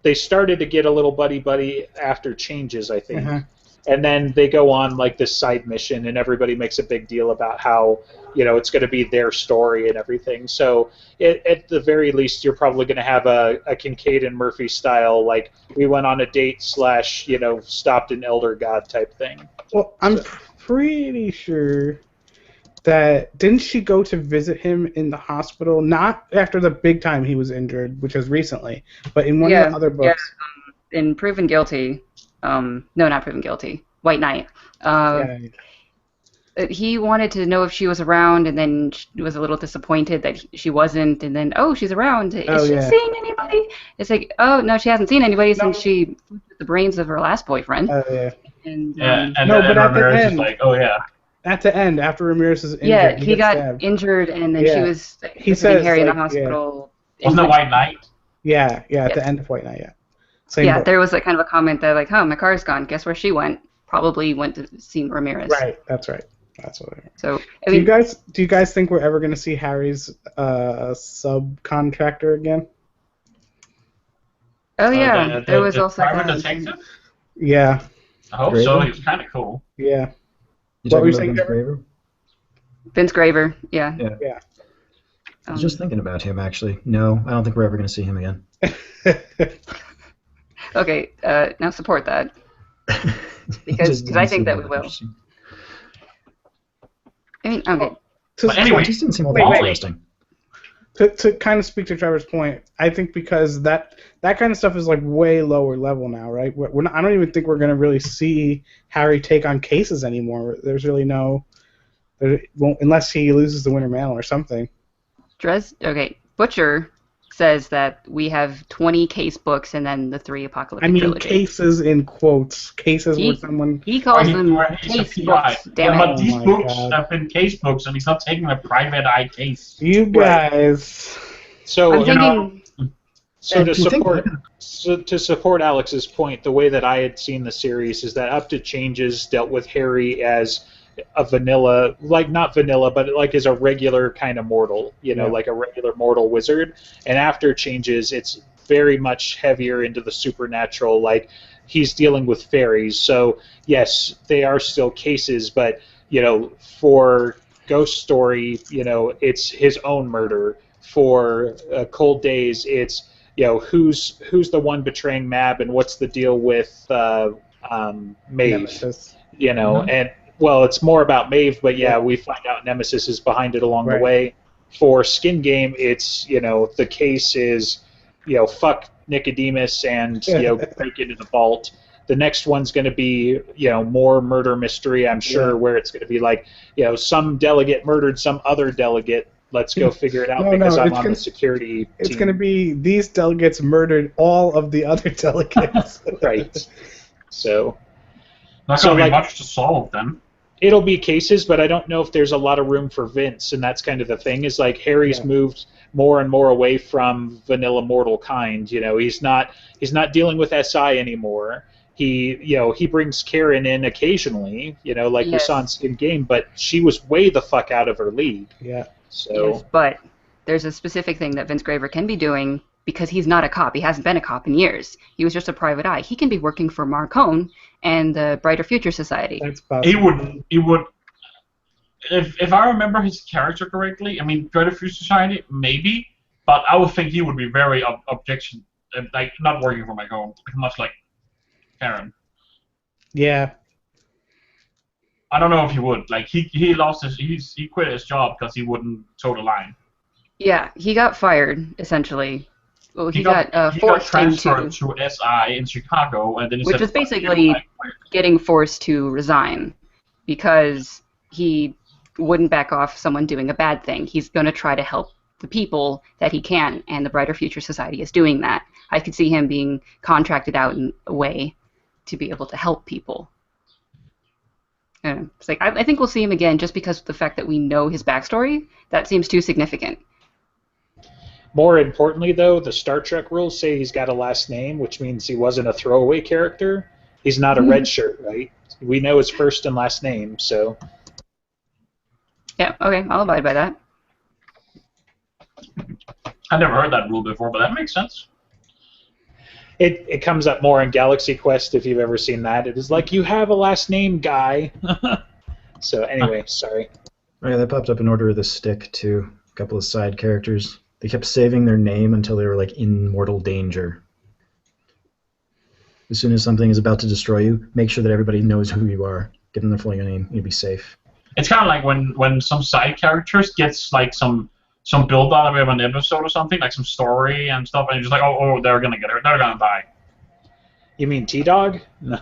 B: they started to get a little buddy after Changes, I think.
E: Uh-huh.
B: And then they go on like this side mission, and everybody makes a big deal about how it's going to be their story and everything. So at the very least, you're probably going to have a Kincaid and Murphy style, like we went on a date / stopped an elder god type thing.
E: Well, I'm pretty sure that didn't she go to visit him in the hospital? Not after the big time he was injured, which was recently, but in one of the other books.
A: Yeah, in Proven Guilty. No, not Proven Guilty. White Knight. He wanted to know if she was around, and then she was a little disappointed that she wasn't, and then, she's around. Is she seeing anybody? It's like, oh, no, she hasn't seen anybody since she the brains of her last boyfriend.
E: Oh, yeah.
A: And,
C: And
E: No,
C: then
E: but at the
C: Ramirez is
E: end-
C: like, oh yeah.
E: At the end, after Ramirez is injured,
A: yeah, he
E: gets
A: got
E: stabbed.
A: injured, and then
E: Yeah.
A: she was
E: He
A: visiting
E: says,
A: Harry in the
E: like,
A: hospital.
C: Wasn't it White Knight?
E: Yeah, at
A: Yeah.
E: the end of White Knight, yeah. Same
A: Yeah,
E: book.
A: there was kind of a comment that, like, my car's gone. Guess where she went? Probably went to see Ramirez.
E: Right, that's right. That's what I mean.
A: So, I
E: Do
A: mean,
E: you guys think we're ever going to see Harry's subcontractor again?
A: oh yeah, there was
C: the
A: also
C: private
A: that.
C: detective.
E: Yeah,
C: I hope so.
D: Graver?
C: He was kind of cool.
E: yeah.
D: You
E: What were
D: talking
E: you
D: about
E: saying,
D: Vince Graver?
A: Vince Graver, yeah.
D: Yeah. I
A: Um,
D: was just thinking about him, actually. No, I don't think we're ever going to see him again.
A: okay, now support that.
D: He
A: Because
D: just
A: I
D: didn't
A: think
D: seem
A: that
D: all
A: we will.
D: interesting.
A: I mean, okay.
C: But anyway,
D: He just didn't seem all
E: Wait,
D: that
E: wait.
D: interesting.
E: To kind of speak to Trevor's point, I think because that kind of stuff is like way lower level now, right? We're not, I don't even think we're going to really see Harry take on cases anymore. There's really unless he loses the Winter Mantle or something.
A: Okay, Butcher says that we have 20 case books and then the 3 apocalyptic
E: I mean,
A: trilogy.
E: cases in quotes. Cases where someone.
A: He calls
C: he's
A: them
C: a
A: case
C: PI.
A: books. Damn
C: Yeah,
A: it.
C: but these
E: my
C: books
E: God.
C: have been case books, and he's not taking a private eye case.
E: You guys.
B: So
A: I'm thinking.
B: So
D: Do you think
B: to support Alex's point, the way that I had seen the series is that Up to Changes dealt with Harry as a vanilla, like not vanilla, but like as a regular kind of mortal, like a regular mortal wizard. And after Changes, it's very much heavier into the supernatural, like he's dealing with fairies. So yes, they are still cases, but for Ghost Story, it's his own murder. For Cold Days, it's who's the one betraying Mab, and what's the deal with Maeve?
E: Nemesis.
B: And well, it's more about Maeve, but we find out Nemesis is behind it along the
E: Right.
B: way. For Skin Game, it's the case is fuck Nicodemus and break into the vault. The next one's going to be more murder mystery, I'm sure, where it's going to be like some delegate murdered some other delegate. Let's go figure it out because I'm on the security team.
E: It's going to be these delegates murdered all of the other delegates.
B: Right. So
C: Not
B: So,
C: going to be
B: like-
C: much to solve then.
B: it'll be cases, but I don't know if there's a lot of room for Vince, and that's kind of the thing. Is like Harry's moved more and more away from vanilla mortal kind. He's not dealing with SI anymore. He brings Karen in occasionally, like we saw in Skin Game, but she was way the fuck out of her league.
E: Yeah.
B: So
A: Yes, but there's a specific thing that Vince Graver can be doing because he's not a cop. He hasn't been a cop in years. He was just a private eye. He can be working for Marcone and the Brighter Future Society.
E: That's possible.
C: He would. If I remember his character correctly, I mean, Dread of Future Society, maybe, But I would think he would be very objection, like not working for my home, much like Karen.
E: Yeah.
C: I don't know if he would. Like he lost he quit his job because he wouldn't toe the line.
A: Yeah, he got fired essentially. Well, he got forced
C: transferred
A: into,
C: to SI in Chicago, and then he
A: which
C: said,
A: was
C: "Fuck you,
A: basically
C: I quit."
A: getting forced to resign because he wouldn't back off someone doing a bad thing. He's going to try to help the people that he can, and the Brighter Future Society is doing that. I could see him being contracted out in a way to be able to help people. It's like I think we'll see him again just because of the fact that we know his backstory. That seems too significant.
B: More importantly, though, the Star Trek rules say he's got a last name, which means he wasn't a throwaway character. He's not a red shirt, right? We know his first and last name, so...
A: Yeah, okay, I'll abide by that.
C: I never heard that rule before, but that makes sense.
B: It comes up more in Galaxy Quest, if you've ever seen that. It is like, you have a last name, guy. So anyway, sorry.
D: Oh, yeah, that popped up in Order of the Stick, too. A couple of side characters. They kept saving their name until they were, like, in mortal danger. As soon as something is about to destroy you, make sure that everybody knows who you are. Give them their full name. You'll be safe.
C: It's kind of like when some side characters gets like some build out of an episode or something, like some story and stuff, and you're just like, oh, they're gonna get her, they're gonna die.
B: You mean T-Dog? No.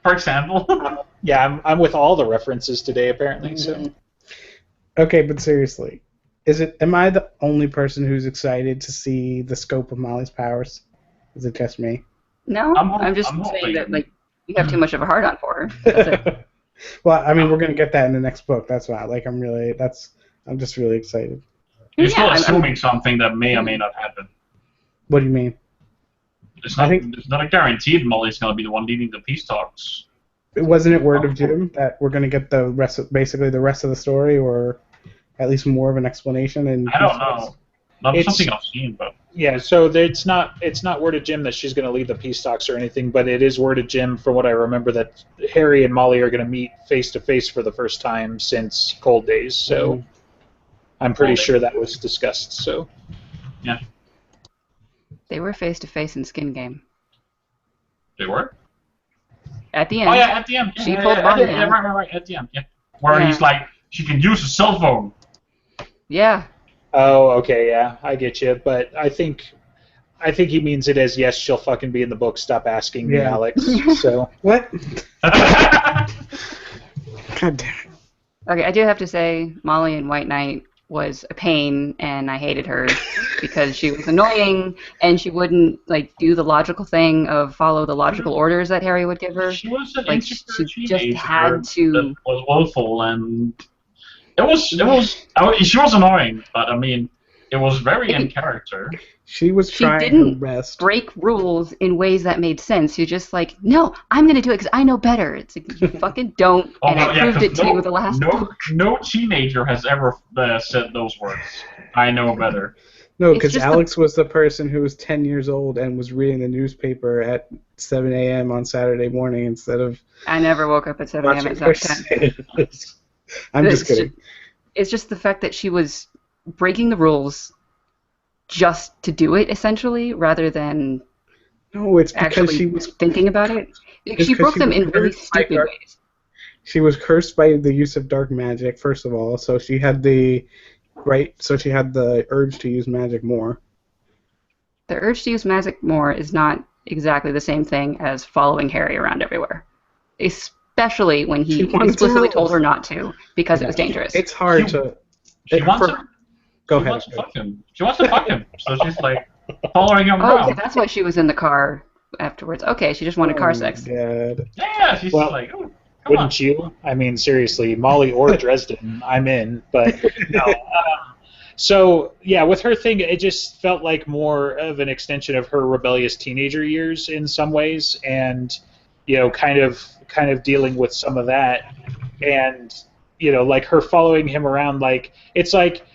C: For example.
B: Yeah, I'm with all the references today, apparently. So.
E: Okay, but seriously, am I the only person who's excited to see the scope of Molly's powers? Is it just me?
A: No, I'm just saying that like you have too much of a hard on for her. That's it.
E: Well, I mean, we're gonna get that in the next book. That's why. Like, I'm just really excited.
C: You're still assuming something that may or may not happen.
E: What do you mean?
C: It's not a guarantee that Molly's gonna be the one leading the peace talks.
E: Wasn't it word of Jim that we're gonna get the rest of the story, or at least more of an explanation? And
C: I don't know. Not something I've seen, but
B: yeah. So it's not word of Jim that she's going to lead the peace talks or anything, but it is word of Jim, from what I remember, that Harry and Molly are going to meet face to face for the first time since Cold Days. So I'm pretty sure that was discussed. So
C: yeah,
A: they were face to face in Skin Game.
C: They were.
A: At the end.
C: Oh yeah, at the end. Yeah,
A: she pulled Bonnie down.
C: Yeah, right. At the end, yeah. Where he's like, she can use a cell phone.
A: Yeah.
B: Oh, okay, yeah, I get you, but I think he means it as yes, she'll fucking be in the book. Stop asking me, Alex. So
E: what? God damn it.
A: Okay, I do have to say, Molly in White Knight was a pain, and I hated her because she was annoying, and she wouldn't like do the logical thing of follow the logical orders that Harry would give her.
C: She was an
A: like she just had
C: that
A: to.
C: Was willful, and it was. She was annoying, but I mean, it was very in character.
E: She was trying
A: didn't
E: her best.
A: Break rules in ways that made sense. You're just like, no, I'm going to do it because I know better. It's like, you fucking don't, and I proved it to you with the last book.
C: No teenager has ever said those words. I know better.
E: No, because Alex was the person who was 10 years old and was reading the newspaper at 7 a.m. on Saturday morning instead of...
A: I never woke up at 7 a.m. at 10.
E: I'm just kidding.
A: It's just the fact that she was breaking the rules just to do it, essentially, rather than
E: it's because
A: actually
E: she was
A: thinking about it. She broke them in really stupid ways.
E: She was cursed by the use of dark magic, first of all, so she had the urge to use magic more.
A: The urge to use magic more is not exactly the same thing as following Harry around everywhere, especially when he explicitly told her not to because it was dangerous.
E: It's hard to... Go ahead.
C: She wants to fuck him. So she's like following him around.
A: Okay, that's why she was in the car afterwards. Okay, she just wanted car sex.
E: God.
C: Yeah, she's like, oh,
B: wouldn't you? I mean, seriously, Molly or Dresden, I'm in. But no. So yeah, with her thing, it just felt like more of an extension of her rebellious teenager years in some ways, and kind of dealing with some of that, and like her following him around, like it's like.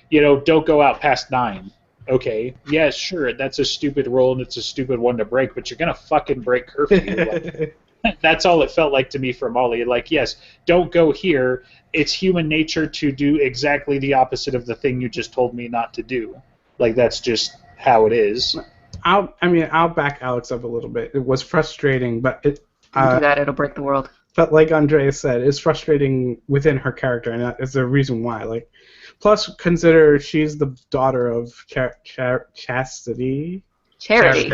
B: Don't go out past 9. Okay, yeah, sure, that's a stupid rule and it's a stupid one to break, but you're gonna fucking break curfew. That's all it felt like to me from Molly. Like, yes, don't go here. It's human nature to do exactly the opposite of the thing you just told me not to do. Like that's just how it is.
E: I'll back Alex up a little bit. It was frustrating, but
A: Don't do that, it'll break the world.
E: but like Andrea said, it's frustrating within her character, and that is the reason why. Like, plus consider she's the daughter of Chastity. Charity.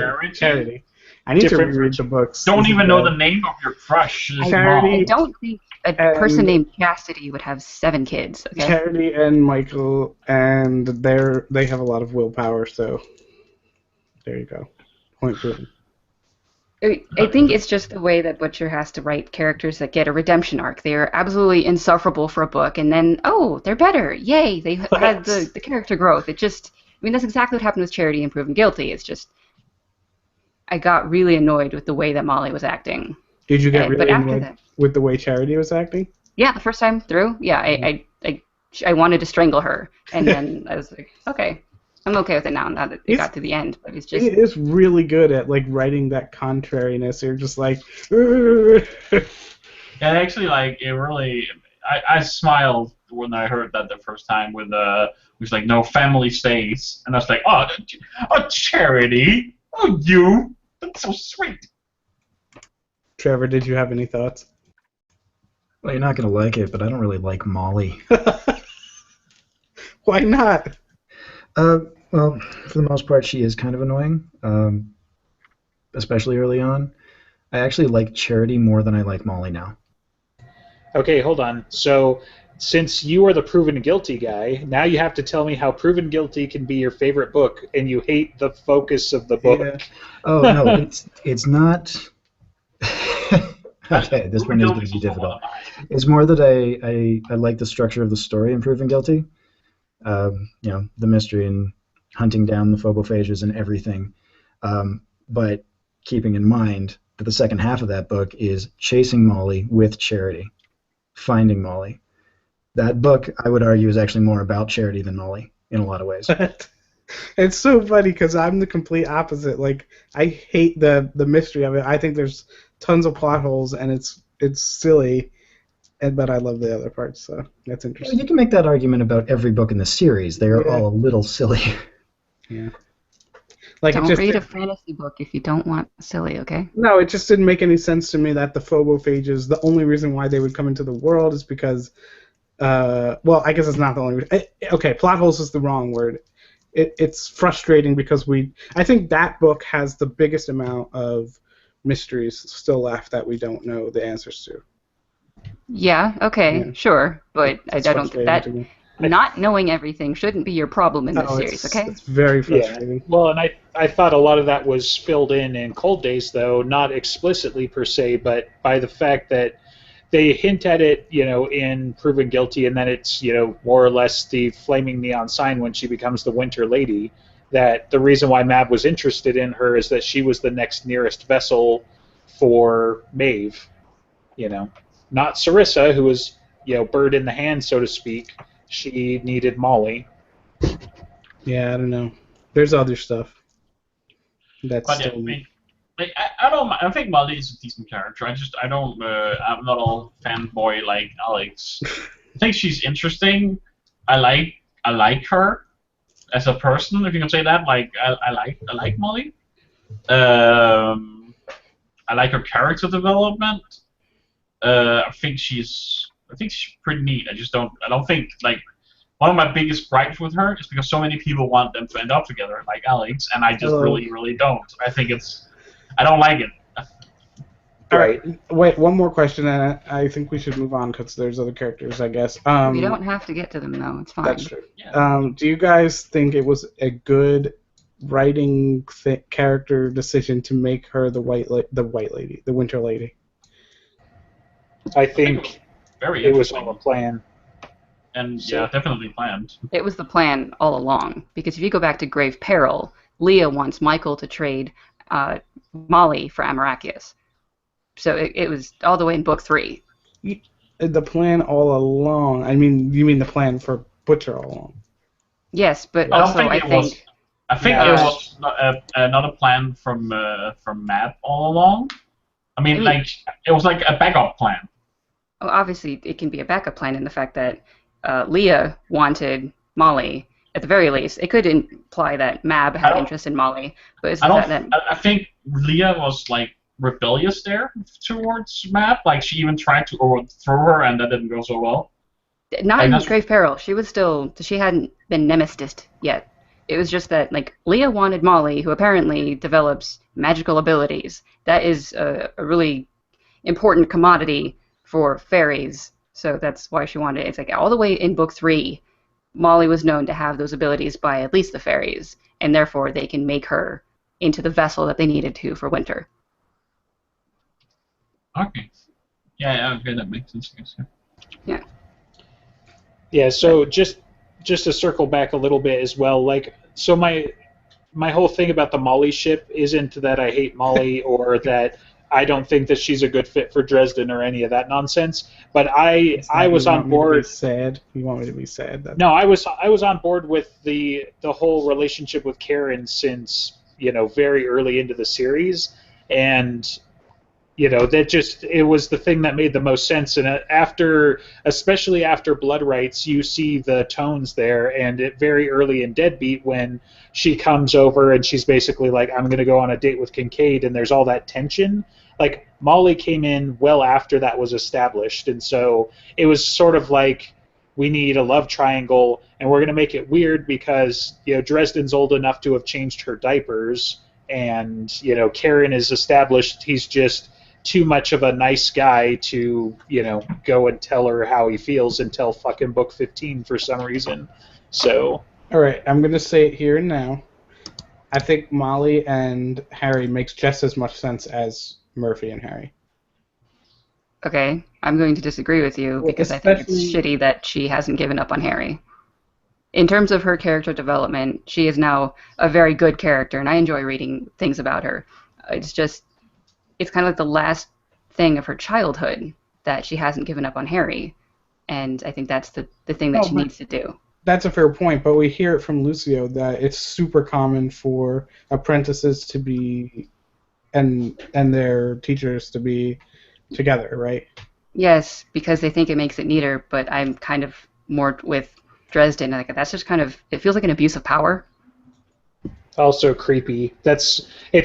E: I need
B: Different
E: to reread the books.
C: Don't
E: This is
C: even know
E: bad.
C: the name of your crush. It's
E: Charity.
A: I don't think a person named Chastity would have 7 kids. Okay.
E: Charity and Michael, and they have a lot of willpower, so there you go. Point proven.
A: I think it's just the way that Butcher has to write characters that get a redemption arc. They are absolutely insufferable for a book, and then, oh, they're better. Yay, they had the character growth. It just, I mean, that's exactly what happened with Charity and Proven Guilty. It's just, I got really annoyed with the way that Molly was acting.
E: Did you get
A: But
E: really
A: after
E: annoyed
A: that,
E: with the way Charity was acting?
A: yeah, the first time through, yeah, I wanted to strangle her, and then I was like, okay, I'm okay with it now that it got to the end. But it's just,
E: It is really good at like writing that contrariness. You're just like,
C: Yeah, actually, like it really. I smiled when I heard that the first time with it was like no family stays, and I was like, oh, Charity, oh you, that's so sweet.
E: Trevor, did you have any thoughts?
D: Well, you're not going to like it, but I don't really like Molly.
E: Why not?
D: Well, for the most part, she is kind of annoying, especially early on. I actually like Charity more than I like Molly now.
B: Okay, hold on. So, since you are the Proven Guilty guy, now you have to tell me how Proven Guilty can be your favorite book, and you hate the focus of the book.
E: Yeah.
D: Oh no, it's not. Okay, this one is going to be difficult. It's more that I like the structure of the story in Proven Guilty. You know, the mystery and hunting down the phobophages and everything. But keeping in mind that the second half of that book is chasing Molly with Charity, finding Molly. That book, I would argue, is actually more about Charity than Molly in a lot of ways.
E: It's so funny because I'm the complete opposite. Like, I hate the mystery of it. I think there's tons of plot holes and it's silly, but I love the other parts. So that's interesting.
D: You can make that argument about every book in the series. They are all a little silly.
E: Yeah. Like,
A: don't
E: it just
A: read a fantasy book if you don't want silly, okay?
E: No, it just didn't make any sense to me that the phobophages, the only reason why they would come into the world is because, well, I guess it's not the only reason. Okay, plot holes is the wrong word. It's frustrating because I think that book has the biggest amount of mysteries still left that we don't know the answers to.
A: Yeah, okay,
E: Yeah.
A: sure, but I
E: It's
A: don't
E: frustrating
A: that
E: to me.
A: not knowing everything shouldn't be your problem in this
E: No,
A: series, okay?
E: It's very frustrating.
B: Well, and I thought a lot of that was filled in Cold Days, though, not explicitly per se, but by the fact that they hint at it, you know, in Proven Guilty, and then it's, you know, more or less the flaming neon sign when she becomes the Winter Lady, that the reason why Mab was interested in her is that she was the next nearest vessel for Maeve, you know. Not Sarissa, who was, you know, bird in the hand, so to speak. She needed Molly.
E: Yeah, I don't know. There's other stuff. That's
C: But yeah,
E: still...
C: I mean, like I don't. I think Molly is a decent character. I don't. I'm not all fanboy like Alex. I think she's interesting. I like her as a person, if you can say that. Like I like Molly. I like her character development. I think she's pretty neat. I don't think, like, one of my biggest gripes with her is because so many people want them to end up together, like Alex, and I just really don't. I don't like it.
E: All right. Wait, one more question, and I think we should move on because there's other characters, I guess.
A: We don't have to get to them, though. It's fine.
E: That's true.
C: Yeah.
E: Do you guys think it was a good writing character decision to make her the Winter Lady?
B: I think
C: Very
B: it was
C: interesting.
B: all a plan.
C: And yeah, definitely planned.
A: It was the plan all along, because if you go back to Grave Peril, Leah wants Michael to trade Molly for Amarachius. So it was all the way in book 3.
E: The plan all along. I mean, you mean the plan for Butcher all along?
A: Yes, but
C: I don't
A: also
C: think
A: I
C: it
A: think
C: was. I think
B: Yeah.
C: it was not a plan from Matt all along. I mean, like, it was like a backup plan.
A: obviously it can be a backup plan in the fact that Leah wanted Molly, at the very least. It could imply that Mab
C: I
A: had
C: don't-
A: interest in Molly, but it's
C: I don't.
A: that
C: I think Leah was like rebellious there towards Mab. Like she even tried to overthrow her, and that didn't go so well.
A: not
C: Like,
A: in
C: that's-
A: grave peril. She hadn't been nemesised yet. It was just that like Leah wanted Molly, who apparently develops magical abilities. That is a really important commodity for fairies. So that's why she wanted it. It's like all the way in book 3, Molly was known to have those abilities by at least the fairies, and therefore they can make her into the vessel that they needed to for winter.
C: Okay. Yeah. Okay, that makes sense. I guess, yeah.
B: Yeah, so just to circle back a little bit as well, like so my whole thing about the Molly ship isn't that I hate Molly or that I don't think that she's a good fit for Dresden or any of that nonsense. But I was on board.
E: Sad. You want me to be sad?
B: No, I was on board with the whole relationship with Karen since very early into the series, and that it was the thing that made the most sense. And especially after Blood Rights, you see the tones there, and very early in Deadbeat when she comes over and she's basically like, I'm going to go on a date with Kincaid, and there's all that tension. Like, Molly came in well after that was established, and so it was sort of like, we need a love triangle, and we're going to make it weird because, Dresden's old enough to have changed her diapers, and, Karen is established, he's just too much of a nice guy to, go and tell her how he feels until fucking book 15 for some reason. So...
E: All right, I'm going to say it here and now. I think Molly and Harry makes just as much sense as Murphy and Harry.
A: Okay, I'm going to disagree with you because I think it's shitty that she hasn't given up on Harry. In terms of her character development, she is now a very good character, and I enjoy reading things about her. It's kind of like the last thing of her childhood that she hasn't given up on Harry, and I think that's the thing that she needs to do.
E: That's a fair point, but we hear it from Lucio that it's super common for apprentices to be and their teachers to be together, right?
A: Yes, because they think it makes it neater, but I'm kind of more with Dresden. Like, that's just kind of, it feels like an abuse of power.
B: Also creepy. It's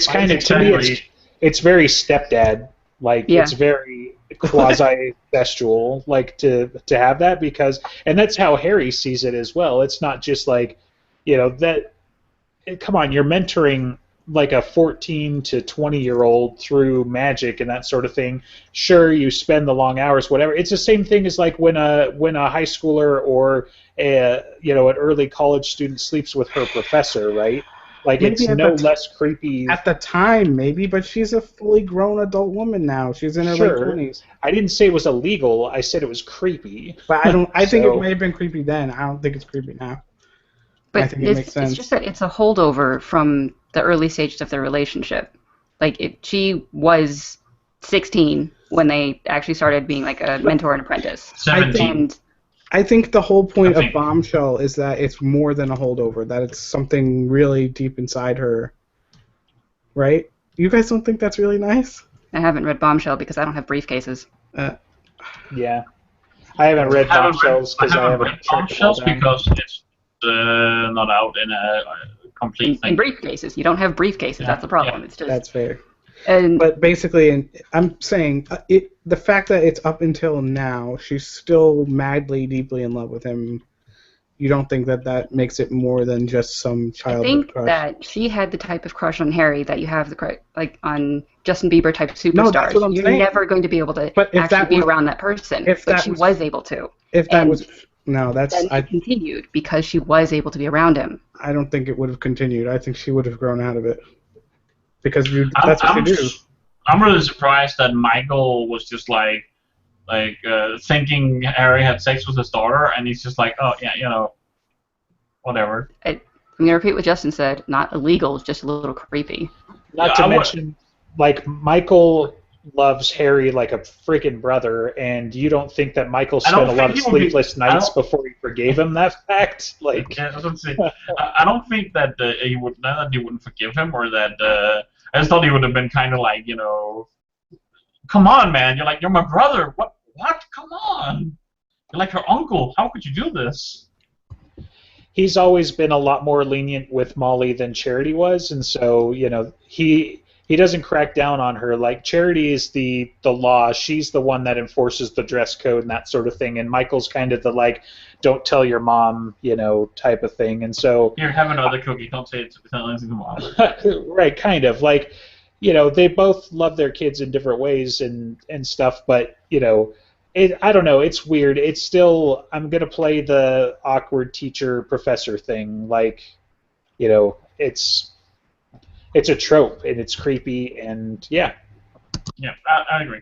B: kind of, to me, it's very stepdad. Like,
A: Yeah.
B: It's very quasi-incestual, like, to have that, because, and that's how Harry sees it as well. It's not just like, come on, you're mentoring like a 14 to 20-year-old through magic and that sort of thing. Sure, you spend the long hours, whatever. It's the same thing as like when a high schooler or an early college student sleeps with her professor, right? Like,
E: Maybe
B: it's no less creepy.
E: At the time, maybe, but she's a fully grown adult woman now. She's in her late 20s.
B: I didn't say it was illegal. I said it was creepy.
E: But I think it may have been creepy then. I don't think it's creepy now.
A: But
E: I think it makes sense.
A: It's just that it's a holdover from the early stages of their relationship. Like, she was 16 when they actually started being like a mentor and apprentice.
C: 17.
E: I think the whole point of Bombshell is that it's more than a holdover, that it's something really deep inside her. Right? You guys don't think that's really nice?
A: I haven't read Bombshell because I don't have briefcases.
B: Yeah. I haven't read Bombshells because I haven't
C: read Bombshells because it's not out in a complete thing.
A: In briefcases. You don't have briefcases.
C: Yeah,
A: That's the problem.
C: yeah.
A: It's just...
E: That's fair.
A: And
E: But basically, I'm saying the fact that it's up until now, she's still madly, deeply in love with him. You don't think that makes it more than just some
A: I
E: childhood
A: think
E: crush?
A: that she had the type of crush on Harry that you have like on Justin Bieber type superstars.
E: No, that's what I'm
A: You're
E: saying.
A: never going to be able to
E: But if
A: actually
E: that
A: be
E: was-
A: around that person.
E: if
A: But
E: that
A: she
E: was-
A: was able to.
E: If that
A: and
E: was no, that's
A: Then it continued because she was able to be around him.
E: I don't think it would have continued. I think she would have grown out of it because that's what you do.
C: I'm really surprised that Michael was just like thinking Harry had sex with his daughter, and he's just like, oh yeah, whatever.
A: I'm going to repeat what Justin said. Not illegal, just a little creepy.
B: Not to mention, like, Michael loves Harry like a freaking brother, and you don't think that Michael spent a lot of sleepless nights before he forgave him that fact? Like,
C: I don't think that he would. Not that he wouldn't forgive him, or that I just thought he would have been kind of like, come on, man, you're my brother. What? Come on. You're like her uncle. How could you do this?
B: he's always been a lot more lenient with Molly than Charity was, and so he doesn't crack down on her. Like Charity is the law; she's the one that enforces the dress code and that sort of thing, and Michael's kind of the like, don't tell your mom, type of thing. And so
C: Here, have another cookie. Don't say it. Tell anything to mom.
B: right, kind of like, they both love their kids in different ways and stuff, but I don't know. It's weird. It's still, I'm gonna play the awkward teacher professor thing. Like, it's a trope and it's creepy and yeah.
C: Yeah, I agree.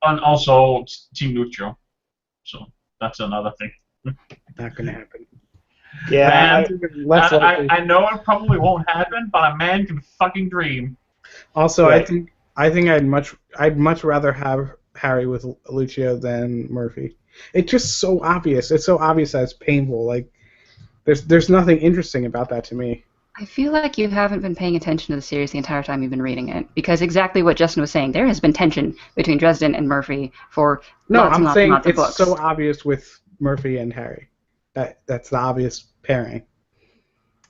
C: And also Team Lucio, so that's another thing.
E: Not gonna happen.
B: Yeah.
C: I know it probably won't happen, but a man can fucking dream.
E: Also,
B: Right.
E: I think I'd much rather have Harry with Lucio than Murphy. It's just so obvious. It's so obvious that it's painful. Like, there's nothing interesting about that to me.
A: I feel like you haven't been paying attention to the series the entire time you've been reading it, because exactly what Justin was saying, there has been tension between Dresden and Murphy for
E: No,
A: lots and
E: I'm
A: lots
E: saying
A: and lots of
E: it's
A: books.
E: so obvious with Murphy and Harry. That's the obvious pairing.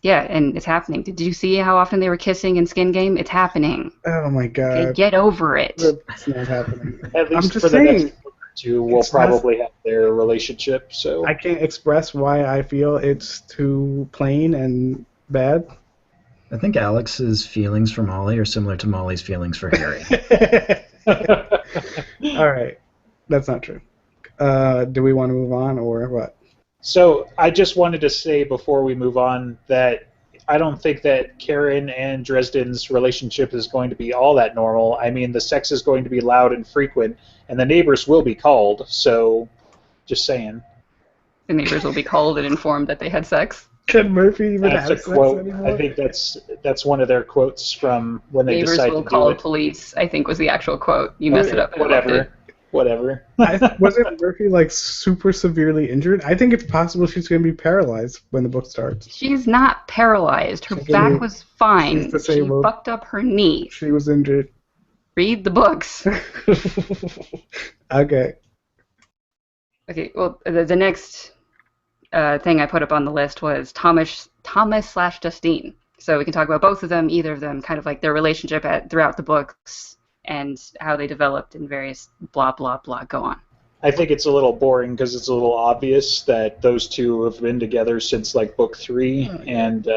A: Yeah, and it's happening. Did you see how often they were kissing in Skin Game? It's happening.
E: Oh my
A: Okay,
E: god.
A: get over it.
E: It's not happening.
B: At least
E: just
B: for the
E: saying,
B: next book or two, we'll
E: it's not-
B: probably have their relationship. So
E: I can't express why I feel it's too plain and bad.
D: I think Alex's feelings for Molly are similar to Molly's feelings for Harry.
E: All right, that's not true. Do we want to move on or what?
B: So I just wanted to say before we move on that I don't think that Karen and Dresden's relationship is going to be all that normal. I mean, the sex is going to be loud and frequent, and the neighbors will be called. So, just saying.
A: The neighbors will be called and informed that they had sex.
E: Can Murphy even
B: That's
E: have
B: a
E: sex
B: quote.
E: anymore?
B: I think that's one of their quotes from when they
A: Neighbors
B: decided
A: will
B: to do
A: call
B: it.
A: police, I think was the actual quote. You messed it up. and I loved it.
B: Whatever.
E: Wasn't Murphy like super severely injured? I think it's possible she's going to be paralyzed when the book starts.
A: She's not paralyzed. Her
E: She's
A: back was fine.
E: she's disabled.
A: She fucked up her knee.
E: She was injured.
A: Read the books.
E: Okay.
A: Okay, well, the next thing I put up on the list was Thomas/Justine. So we can talk about both of them, either of them, kind of like their relationship throughout the books and how they developed and various blah, blah, blah. Go on.
B: I think it's a little boring because it's a little obvious that those two have been together since like book 3. And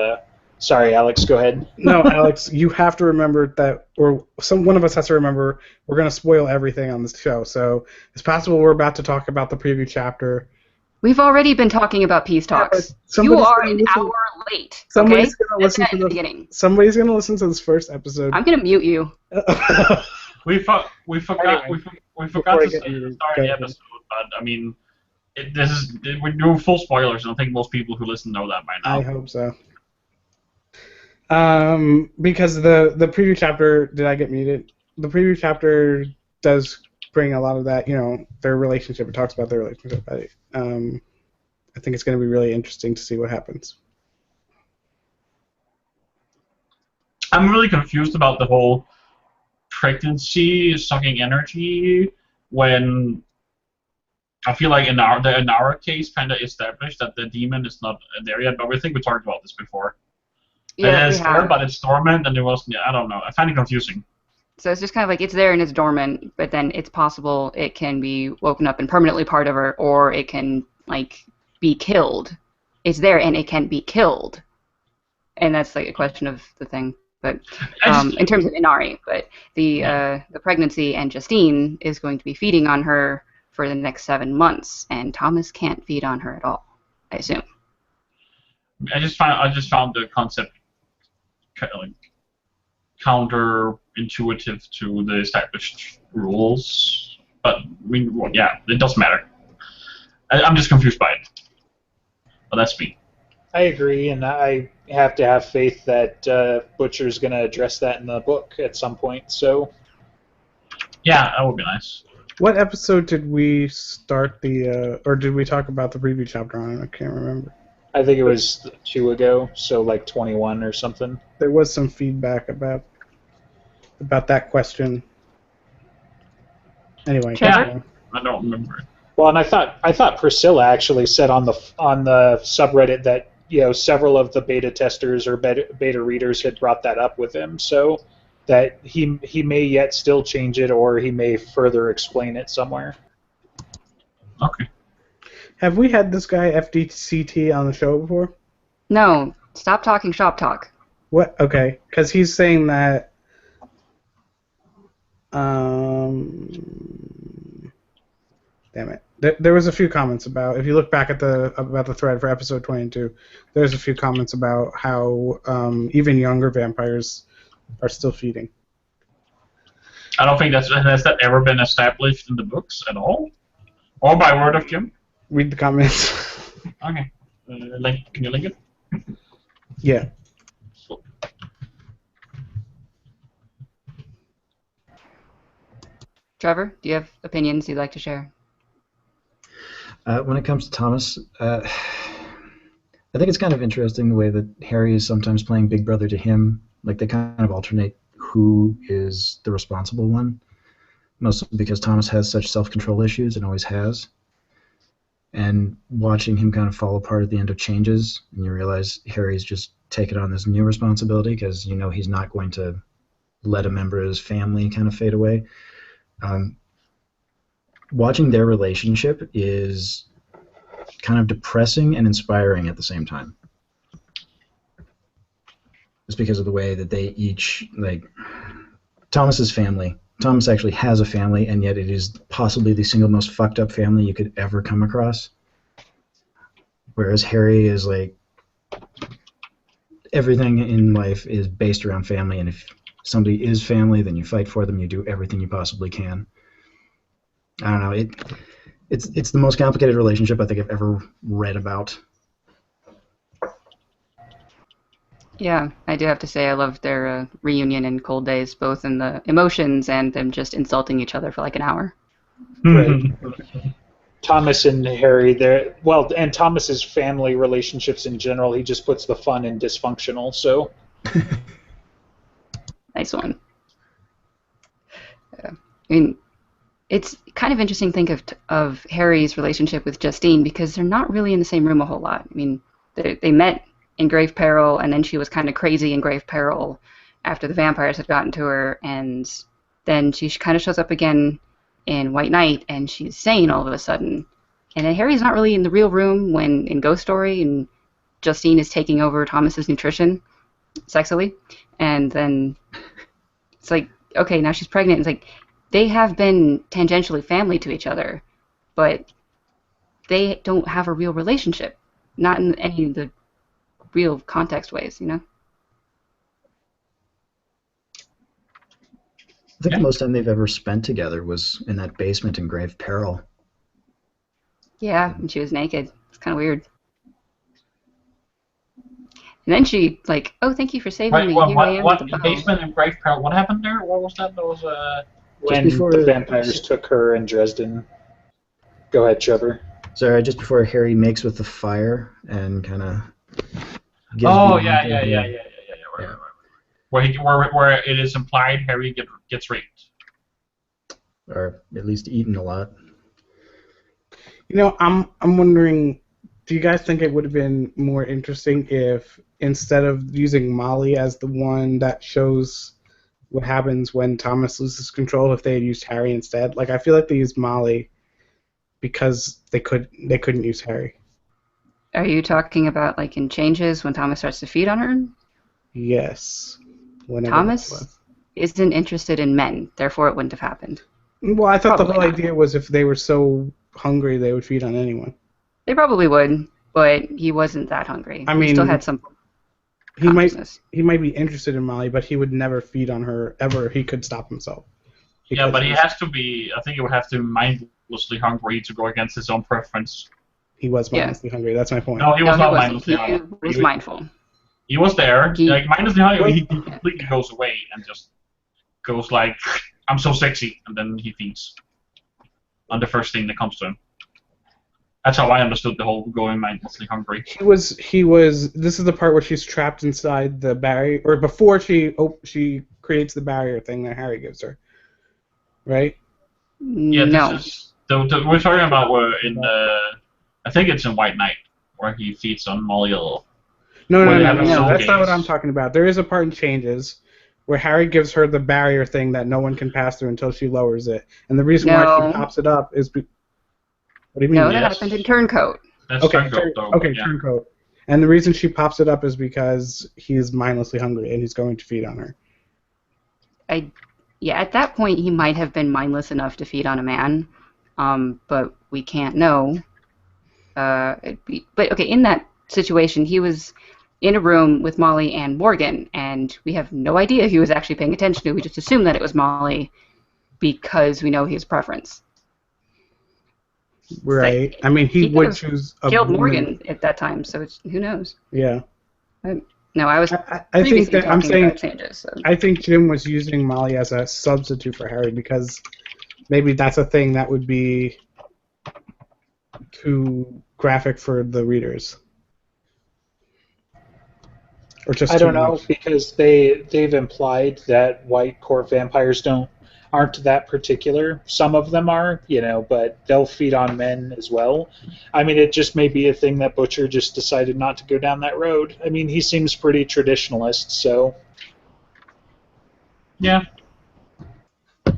B: sorry, Alex, go ahead.
E: No, Alex, you have to remember that, or one of us has to remember, we're going to spoil everything on this show. So it's possible we're about to talk about the preview chapter.
A: We've already been talking about peace talks.
E: but
A: You
E: somebody's
A: are
E: gonna
A: an
E: listen-
A: hour late.
E: Somebody's
A: okay?
E: going to listen
A: That's
E: to
A: at the
E: the
A: beginning.
E: Somebody's going to listen to this first episode.
A: I'm gonna mute you.
C: We forgot
E: Anyway,
C: we
E: before
C: forgot
E: I
C: to
E: get
C: say
E: you
C: at the
E: to
C: start
E: go
C: of the
E: ahead.
C: episode, but I mean, we're doing full spoilers, and I think most people who listen know that by now.
E: I hope so. Because the preview chapter, did I get muted? The preview chapter does bring a lot of that, their relationship. It talks about their relationship. I think it's going to be really interesting to see what happens.
C: I'm really confused about the whole pregnancy sucking energy when I feel like in our case kind of established that the demon is not there yet, but I think we talked about this before.
A: Yeah,
C: It's
A: we
C: there,
A: have.
C: but it's dormant, and it was, I don't know. I find it confusing.
A: So it's just kind of like it's there and it's dormant, but then it's possible it can be woken up and permanently part of her, or it can like be killed. It's there and it can be killed, and that's like a question of the thing. But in terms of Inari, but the pregnancy and Justine is going to be feeding on her for the next 7 months, and Thomas can't feed on her at all, I assume.
C: I just found the concept like counterintuitive to the established rules. But I mean, well, yeah, it doesn't matter. I'm just confused by it. But that's me.
B: I agree, and I have to have faith that Butcher's going to address that in the book at some point. So,
C: Yeah, that would be nice.
E: What episode did we start or did we talk about the preview chapter on? I can't remember.
B: I think it was 2 ago, so like 21 or something.
E: There was some feedback about that question. Anyway,
A: Trevor?
C: I don't remember.
B: Well, and I thought Priscilla actually said on the subreddit that several of the beta testers or beta readers had brought that up with him, so that he may yet still change it, or he may further explain it somewhere.
C: Okay.
E: Have we had this guy FDCT on the show before?
A: No, stop talking shop talk.
E: What? Okay, because he's saying that. Damn it. There was a few comments about, if you look back at the thread for episode 22, there's a few comments about how even younger vampires are still feeding.
C: I don't think has that ever been established in the books at all, or by word of Kim.
E: Read the comments.
C: Okay. Can you link it?
E: Yeah.
A: Trevor, do you have opinions you'd like to share?
D: When it comes to Thomas, I think it's kind of interesting the way that Harry is sometimes playing Big Brother to him. Like, they kind of alternate who is the responsible one, mostly because Thomas has such self-control issues and always has. And watching him kind of fall apart at the end of Changes, and you realize Harry's just taken on this new responsibility because he's not going to let a member of his family kind of fade away. Watching their relationship is kind of depressing and inspiring at the same time. It's because of the way that they each, like, Thomas's family. Thomas actually has a family, and yet it is possibly the single most fucked up family you could ever come across. Whereas Harry is like, everything in life is based around family, and if somebody is family, then you fight for them, you do everything you possibly can. I don't know, it's the most complicated relationship I think I've ever read about.
A: Yeah, I do have to say I loved their reunion in Cold Days, both in the emotions and them just insulting each other for like an hour.
B: Right. Thomas and Harry, and Thomas's family relationships in general, he just puts the fun in dysfunctional, so.
A: Nice one. I mean, it's kind of interesting to think of Harry's relationship with Justine, because they're not really in the same room a whole lot. I mean, they met in Grave Peril, and then she was kind of crazy in Grave Peril after the vampires had gotten to her, and then she kind of shows up again in White Knight, and she's sane all of a sudden. And then Harry's not really in the real room when in Ghost Story, and Justine is taking over Thomas's nutrition sexually, and then it's like, okay, now she's pregnant. It's like, they have been tangentially family to each other, but they don't have a real relationship, not in any of the real context ways,
D: I think the most time they've ever spent together was in that basement in Grave Peril.
A: Yeah, and she was naked. It's kind of weird. And then she, like, oh, thank you for saving me. Here I am with the bow.
C: Basement in Grave Peril, what happened there? What was that? That was,
B: when the vampires took her in Dresden. Go ahead, Trevor.
D: Sorry, just before Harry makes with the fire and kind of gives
C: yeah. Where it is implied Harry gets raped.
D: Or at least eaten a lot.
E: I'm wondering, do you guys think it would have been more interesting if, instead of using Molly as the one that shows what happens when Thomas loses control, if they had used Harry instead? Like, I feel like they used Molly because they couldn't use Harry.
A: Are you talking about, like, in Changes when Thomas starts to feed on her?
E: Yes.
A: Thomas isn't interested in men, therefore it wouldn't have happened.
E: Well, I thought
A: Probably
E: the whole
A: not.
E: idea was if they were so hungry, they would feed on anyone.
A: They probably would, but he wasn't that hungry.
E: I mean,
A: he still had some
E: He might
A: consciousness.
E: be interested in Molly, but he would never feed on her ever. He could stop himself.
C: Yeah, but he has to be. I think he would have to be mindlessly hungry to go against his own preference.
E: He was mindlessly hungry. That's my point.
C: No, he was
A: No,
C: not
A: wasn't.
C: mindlessly
A: He
C: hungry.
A: was mindful.
C: He was there. Like, mindlessly hungry, he
A: Yeah.
C: completely goes away and just goes like, "I'm so sexy," and then he feeds on the first thing that comes to him. That's how I understood the whole going mindlessly hungry.
E: He was. This is the part where she's trapped inside the barrier, or before she creates the barrier thing that Harry gives her, right?
C: Yeah,
A: No.
C: this is we're talking about where in I think it's in White Knight where he feeds on Molly.
E: No,
C: Where
E: no,
C: they
E: no,
C: have
E: no,
C: a
E: no.
C: soul
E: That's not what I'm
C: gaze.
E: talking about. There is a part in Changes where Harry gives her the barrier thing that no one can pass through until she lowers it, and the reason why she
A: No,
E: pops it up is. What do you
A: no,
E: mean?
A: that
C: Yes.
A: happened in Turncoat.
C: That's
E: Okay,
C: Turncoat, though. But
E: okay,
C: yeah.
E: Turncoat. And the reason she pops it up is because he's mindlessly hungry and he's going to feed on her.
A: Yeah, at that point he might have been mindless enough to feed on a man, but we can't know. But okay, in that situation, he was in a room with Molly and Morgan, and we have no idea he was actually paying attention to. We just assume that it was Molly because we know his preference.
E: Right. I mean, he
A: He could
E: would
A: have
E: choose a
A: killed
E: woman.
A: Morgan at that time, so who knows?
E: Yeah.
A: No, I was
E: I think
A: previously
E: that I'm
A: talking
E: saying.
A: about Changes. So.
E: I think Jim was using Molly as a substitute for Harry because maybe that's a thing that would be too graphic for the readers. Or just
B: I
E: too
B: don't know
E: much.
B: because they've implied that white court vampires aren't that particular. Some of them are, but they'll feed on men as well. I mean, it just may be a thing that Butcher just decided not to go down that road. I mean, he seems pretty traditionalist, so
C: Yeah.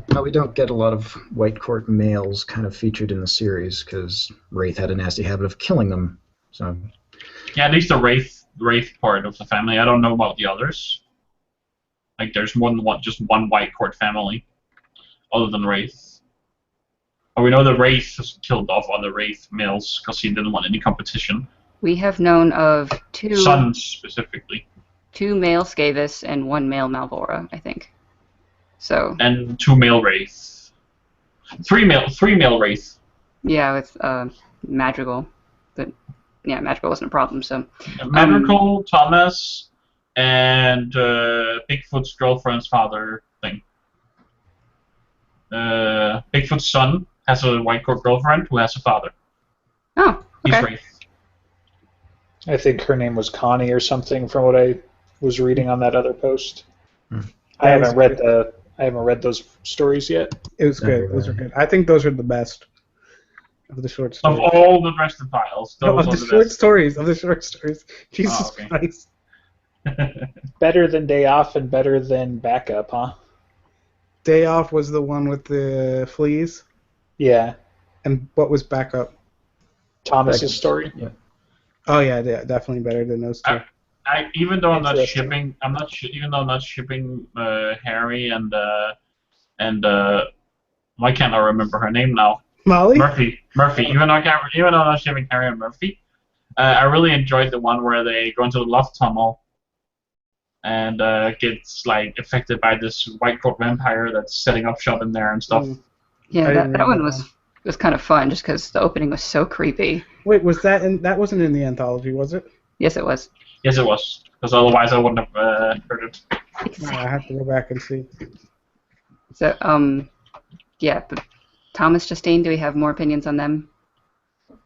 D: Well, we don't get a lot of White Court males kind of featured in the series because Wraith had a nasty habit of killing them. So
C: Yeah, at least the Wraith part of the family. I don't know about the others. Like, there's just one White Court family, other than Wraith. But we know the Wraith has killed off other Wraith males because he didn't want any competition.
A: We have known of
C: Sons, specifically.
A: 2 male Skavis and 1 male Malvora, I think. So
C: And 2 male Wraith. 3 male Wraith.
A: yeah, with Madrigal, but yeah, Madrigal wasn't a problem. So
C: Madrigal, Thomas, and Bigfoot's girlfriend's father thing. Bigfoot's son has a White Court girlfriend who has a father.
A: oh,
C: He's
A: okay.
C: Wraith.
B: I think her name was Connie or something from what I was reading on that other post. I haven't read those stories yet.
E: It was good. Those are good. I think those are the best of the short stories.
C: Of all the rest of the files,
E: No,
C: those
E: of
C: are
E: the
C: the
E: short
C: best.
E: stories. Of the short stories. Jesus
C: Oh, okay.
E: Christ.
B: Better than Day Off and better than Backup, huh?
E: Day Off was the one with the fleas.
B: Yeah.
E: And what was Backup?
B: Thomas's
D: Backup.
B: story.
D: Yeah.
E: Oh yeah, definitely better than those two.
C: Even though I'm not
B: Interesting.
C: shipping Harry and why can't I remember her name now?
E: Molly?
C: Murphy. Even though I'm not shipping Harry and Murphy, I really enjoyed the one where they go into the love tunnel and gets like affected by this White Court vampire that's setting up shop in there and stuff.
A: Yeah,
E: I didn't
A: that
E: read
A: one
E: that
A: was kind of fun just because the opening was so creepy.
E: Wait, was that in? That wasn't in the anthology, was it?
A: Yes, it was.
C: Yes, it was, because otherwise I wouldn't have heard it.
E: I have to go back and see.
A: So yeah, but Thomas, Justine, do we have more opinions on them? Do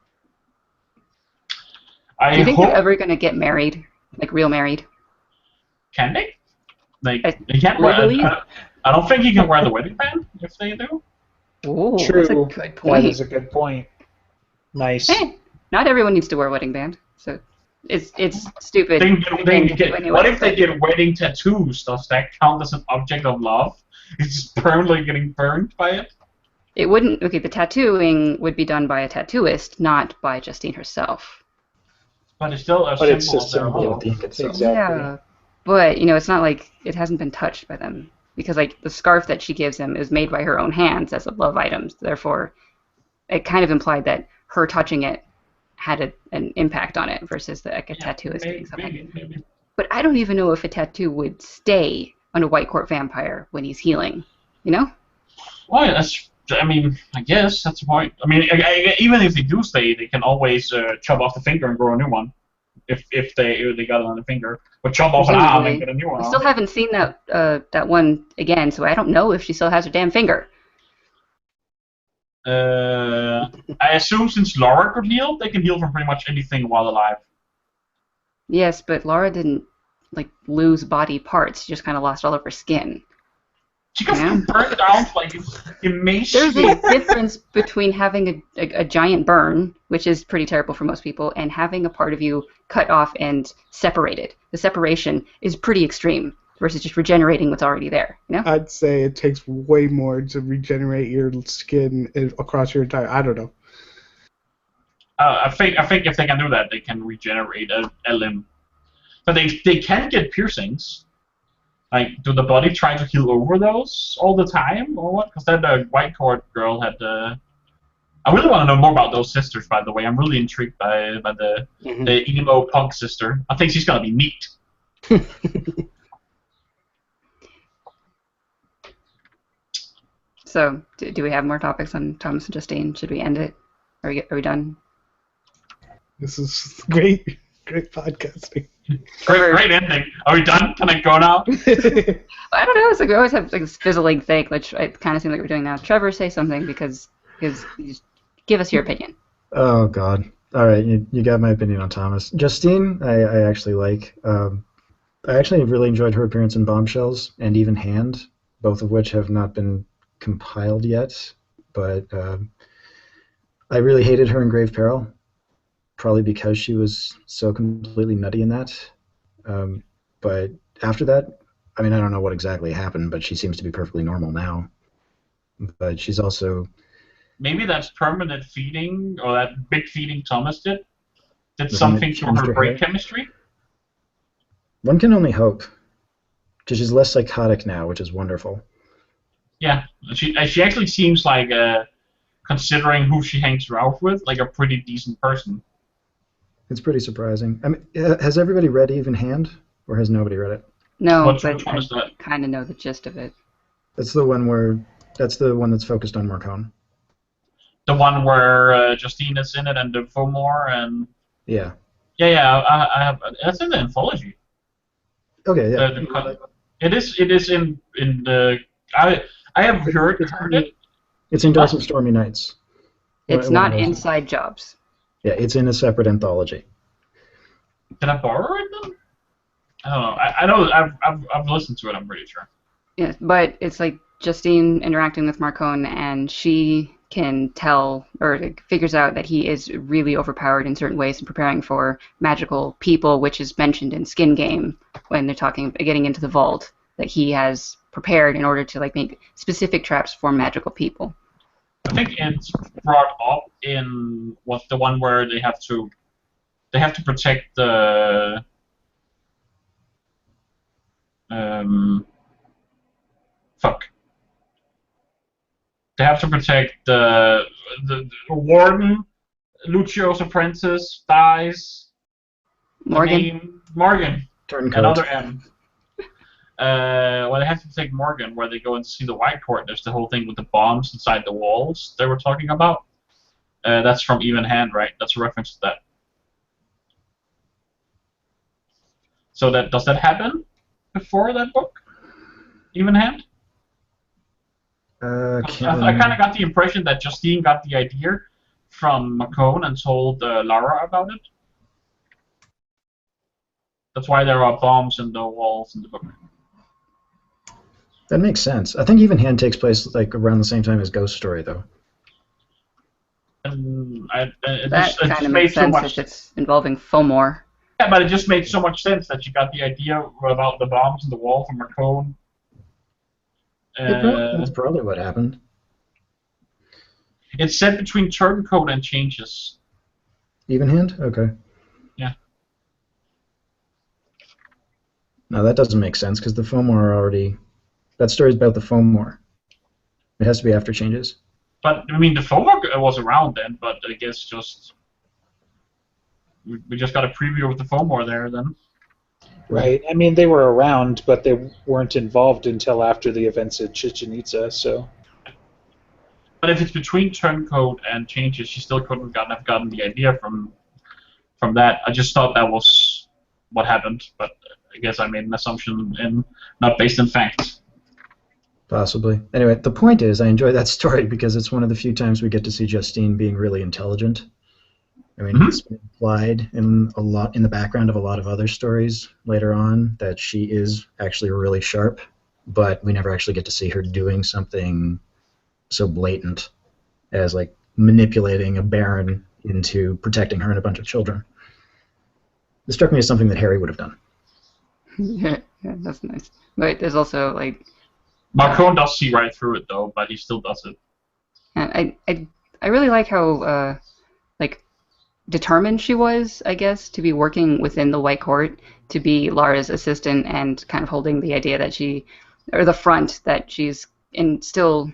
C: I
A: you think
C: hope
A: they're ever gonna get married, like real married?
C: can they? Like
A: I-
C: they can't
A: legally?
C: I don't think you can wear the wedding band if they do.
A: Ooh,
B: True.
A: that's a good
B: That
A: point.
B: is a good point. Nice.
A: Hey, not everyone needs to wear a wedding band, so it's stupid.
C: They
A: thing to do anyway,
C: what if they
A: but-
C: get wedding tattoos? Does that count as an object of love? It's just permanently getting burned by it.
A: It wouldn't. Okay, the tattooing would be done by a tattooist, not by Justine herself.
C: But it's still a
B: But it's
C: symbol
B: a
C: of their
B: symbol.
D: Yeah,
C: love.
D: the ink itself.
B: Exactly.
A: Yeah, but it's not like it hasn't been touched by them because like the scarf that she gives him is made by her own hands as a love item. Therefore, it kind of implied that her touching it had an impact on it versus a tattooist doing something.
C: Maybe.
A: But I don't even know if a tattoo would stay on a White Court vampire when he's healing. You know?
C: Well, I guess that's the point. I mean, even if they do stay, they can always chop off the finger and grow a new one. If they got it on the finger, but chop off an arm and get a new one.
A: I still haven't seen that one again, so I don't know if she still has her damn finger.
C: I assume since Laura could heal, they can heal from pretty much anything while alive.
A: Yes, but Laura didn't like lose body parts. She just kind of lost all of her skin.
C: She got
A: Yeah.
C: burned down like
A: There's
C: emaciated.
A: a difference between having a giant burn, which is pretty terrible for most people, and having a part of you cut off and separated. The separation is pretty extreme versus just regenerating what's already there. You know?
E: I'd say it takes way more to regenerate your skin across your entire. I don't know.
C: I think if they can do that, they can regenerate a limb. But they can get piercings. Like, do the body try to heal over those all the time, or what? Because that white cord girl had. I really want to know more about those sisters, by the way. I'm really intrigued by the emo punk sister. I think she's gonna be neat.
A: So, do we have more topics on Thomas and Justine? Should we end it? Are we done?
E: This is great podcasting.
C: Great ending. Are we done? Can I go now?
A: I don't know. It's like we always have like this fizzling thing, which it kind of seems like we're doing now. Trevor, say something because you just give us your opinion.
D: Oh God! All right, you got my opinion on Thomas. Justine, I actually like. I actually really enjoyed her appearance in Bombshells and Even Hand, both of which have not been compiled yet. But I really hated her in Grave Peril, probably because she was so completely nutty in that. But after that, I mean, I don't know what exactly happened, but she seems to be perfectly normal now. But she's also...
C: Maybe that's permanent feeding, or that big feeding Thomas did
D: The
C: something to her
D: chemistry
C: brain
D: hair?
C: chemistry.
D: One can only hope. Because she's less psychotic now, which is wonderful.
C: Yeah, she actually seems like, considering who she hangs around with, like a pretty decent person.
D: It's pretty surprising. I mean, has everybody read Even Hand, or has nobody read it?
A: No,
C: Which
A: but
C: one is that?
A: I kind of know the gist of it.
D: That's the one that's focused on Morcone.
C: The one where Justine is in it and the Fomor and
D: Yeah.
C: yeah, I have. That's in the anthology.
D: Okay. Yeah.
C: It is in the. I have heard it.
D: It's in Dark and Stormy Nights.
A: It's
D: One
A: not
D: of those.
A: Inside Jobs.
D: Yeah, it's in a separate anthology.
C: Did I borrow it then? I don't know. I know I've listened to it. I'm pretty sure.
A: Yeah, but it's like Justine interacting with Marcone, and she can tell or like, figures out that he is really overpowered in certain ways and preparing for magical people, which is mentioned in Skin Game when they're talking getting into the vault, that he has prepared in order to like make specific traps for magical people.
C: I think it's brought up in what's the one where they have to protect the They have to protect the warden. Lucio's apprentice dies. Morgan.
D: Turncoat.
C: Another M. Well, they have to take Morgan, where they go and see the White Court. There's the whole thing with the bombs inside the walls they were talking about. That's from Even Hand, right? That's a reference to that. So does that happen before that book? Even Hand? I kind of got the impression that Justine got the idea from Marcone and told Lara about it. That's why there are bombs in the walls in the book.
D: That makes sense. I think Even Hand takes place like around the same time as Ghost Story, though.
C: And
A: That kind of makes sense if it's involving Fomor.
C: Yeah, but it just made so much sense that you got the idea about the bombs in the wall from Marcone.
D: That's probably what happened.
C: It's set between Turncoat and Changes.
D: Even Hand? Okay.
C: Yeah.
D: No, that doesn't make sense because the Fomor are already... That story's about the Fomor. It has to be after Changes.
C: But, I mean, the Fomor was around then, but I guess just... We just got a preview of the Fomor there then.
B: Right. I mean, they were around, but they weren't involved until after the events at Chichen Itza, so...
C: But if it's between Turncoat and Changes, she still couldn't have gotten the idea from that. I just thought that was what happened, but I guess I made an assumption and not based in fact.
D: Possibly. Anyway, the point is, I enjoy that story because it's one of the few times we get to see Justine being really intelligent. I mean, it's been implied in the background of a lot of other stories later on that she is actually really sharp, but we never actually get to see her doing something so blatant as like manipulating a baron into protecting her and a bunch of children. This struck me as something that Harry would have done.
A: Yeah, that's nice. But there's also like
C: Marcone does see right through it though, but he still does it.
A: and I really like how like determined she was, I guess, to be working within the White Court, to be Lara's assistant and kind of holding the idea that the front that she's still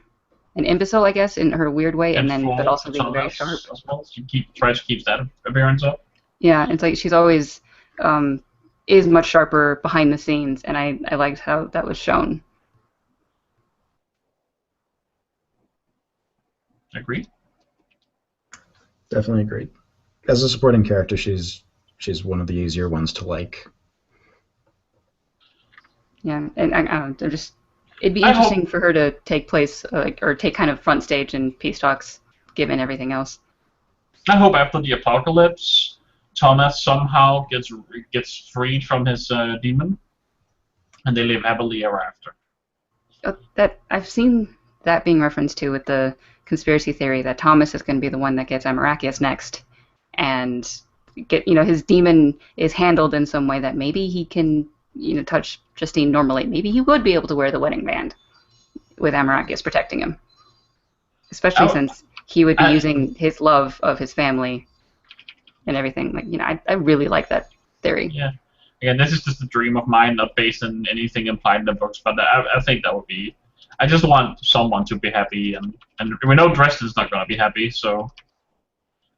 A: an imbecile, I guess, in her weird way, and then but also being very sharp.
C: As well. She tries to keep that appearance up.
A: Yeah, it's like she's always is much sharper behind the scenes, and I liked how that was shown.
C: Agreed.
D: Definitely agreed. As a supporting character, she's one of the easier ones to like.
A: Yeah, and I don't know, it'd be interesting for her to take place, or take kind of front stage in peace talks, given everything else.
C: I hope after the apocalypse, Thomas somehow gets freed from his demon, and they live happily ever after.
A: That I've seen that being referenced to with the conspiracy theory that Thomas is going to be the one that gets Amarachius next, and his demon is handled in some way that maybe he can touch Justine normally. Maybe he would be able to wear the wedding band with Amarachius protecting him, especially since he would be using his love of his family and everything. Like, I really like that theory.
C: Yeah. Again, this is just a dream of mine, not based on anything implied in the books, but I think that would be. I just want someone to be happy, and we know Dresden's not going to be happy, so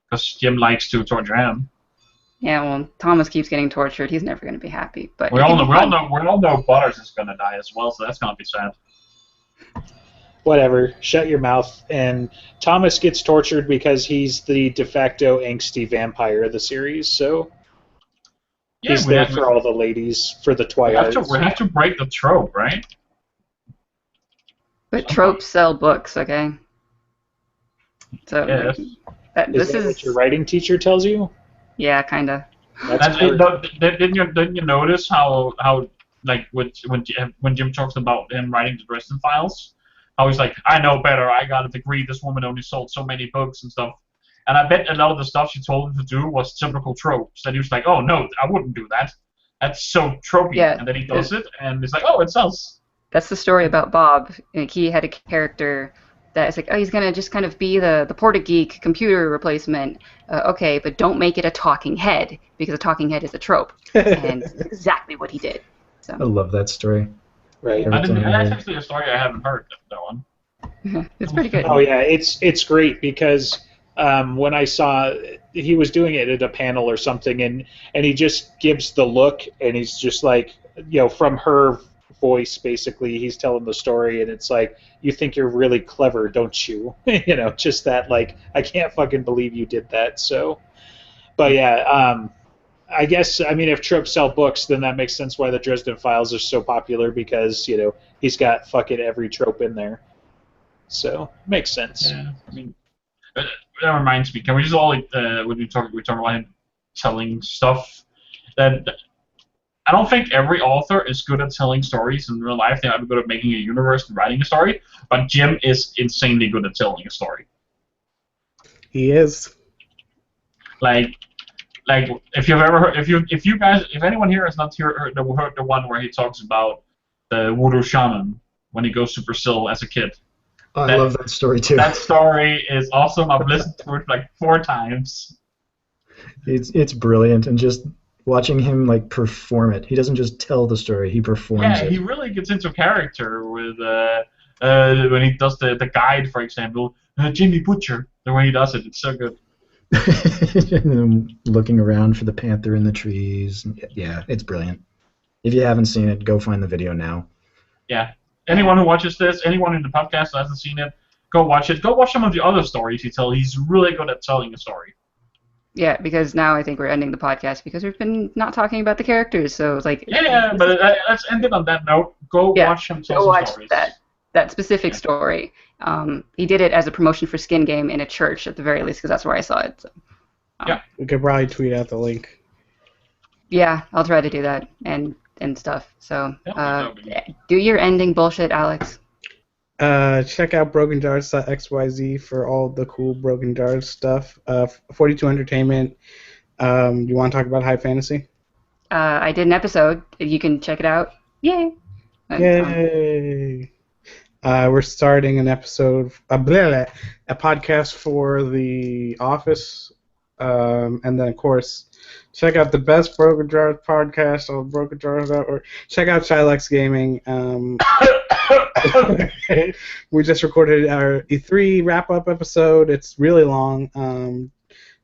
C: because Jim likes to torture him.
A: Yeah, well, Thomas keeps getting tortured. He's never going to be happy. But
C: we all know Butters is going to die as well, so that's going to be sad.
B: Whatever. Shut your mouth. And Thomas gets tortured because he's the de facto angsty vampire of the series, so he's there for all the ladies, for the Twilight.
C: We have to break the trope, right?
A: But tropes sell books, okay? So
B: is that what your writing teacher tells you?
A: Yeah, kind of.
C: Didn't you notice how like when Jim talks about him writing the Dresden Files, how he's like, I know better, I got a degree, this woman only sold so many books and stuff. And I bet a lot of the stuff she told him to do was typical tropes. That he was like, oh no, I wouldn't do that. That's so tropey.
A: Yeah,
C: and then he does it, and it's like, oh, it sells.
A: That's the story about Bob. Like, he had a character that is like, oh, he's gonna just kind of be the Portageek computer replacement. Okay, but don't make it a talking head, because a talking head is a trope, and that's exactly what he did. So.
D: I love that story.
B: Right.
C: That's actually a story I haven't heard, that one.
A: It's pretty good.
B: Oh yeah, it's great because when I saw he was doing it at a panel or something, and he just gives the look, and he's just like, from her voice, basically, he's telling the story, and it's like, you think you're really clever, don't you? Just that, like, I can't fucking believe you did that. So, but yeah, I guess, if tropes sell books, then that makes sense why the Dresden Files are so popular, because, he's got fucking every trope in there. So, makes sense.
C: Yeah, that reminds me, can we just all, when we talk about him telling stuff, that I don't think every author is good at telling stories in real life. They might be good at making a universe and writing a story, but Jim is insanely good at telling a story.
E: He is.
C: Like if you've ever heard, if anyone here has not heard the one where he talks about the voodoo shaman when he goes to Brazil as a kid.
D: Oh, I love that story too.
C: That story is awesome. I've listened to it like 4 times.
D: It's brilliant, and just watching him like perform it. He doesn't just tell the story; he performs it.
C: Yeah, he really gets into character with when he does the guide, for example, Jimmy Butcher. The way he does it, it's so good.
D: Looking around for the panther in the trees. Yeah, it's brilliant. If you haven't seen it, go find the video now.
C: Yeah. Anyone who watches this, anyone in the podcast who hasn't seen it, go watch it. Go watch some of the other stories he tells. He's really good at telling a story.
A: Yeah, because now I think we're ending the podcast because we've been not talking about the characters, so it's like...
C: Yeah, but let's end it on that note. Go watch him tell some stories.
A: That specific story. He did it as a promotion for Skin Game in a church, at the very least, because that's where I saw it. So,
C: yeah.
E: We could probably tweet out the link.
A: Yeah, I'll try to do that. And and stuff. So
C: Yeah,
A: do your ending bullshit, Alex.
E: Check out BrokenJars.xyz for all the cool Broken Jars stuff. 42 Entertainment. You want to talk about High Fantasy?
A: I did an episode. You can check it out. Yay!
E: Yay! We're starting an episode, a podcast for The Office, and then of course, check out the best Broken Jars podcast on BrokenJars.org. Check out Shylex Gaming. We just recorded our E3 wrap-up episode. It's really long.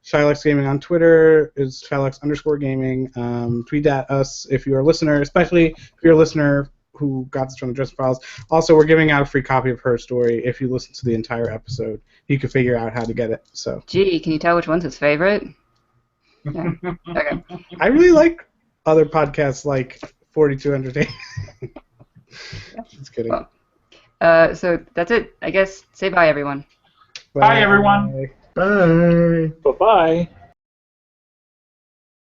E: Shylex Gaming on Twitter is Shylex_gaming. Tweet at us if you're a listener, especially if you're a listener who got this from the Dresden Files. Also, we're giving out a free copy of Her Story if you listen to the entire episode. You can figure out how to get it. So.
A: Gee, can you tell which one's his favorite? Yeah. Okay.
E: I really like other podcasts like 42 Entertainment. Just kidding.
A: Well, so that's it. I guess say bye, everyone.
C: Bye, everyone.
D: Bye.
B: Bye-bye.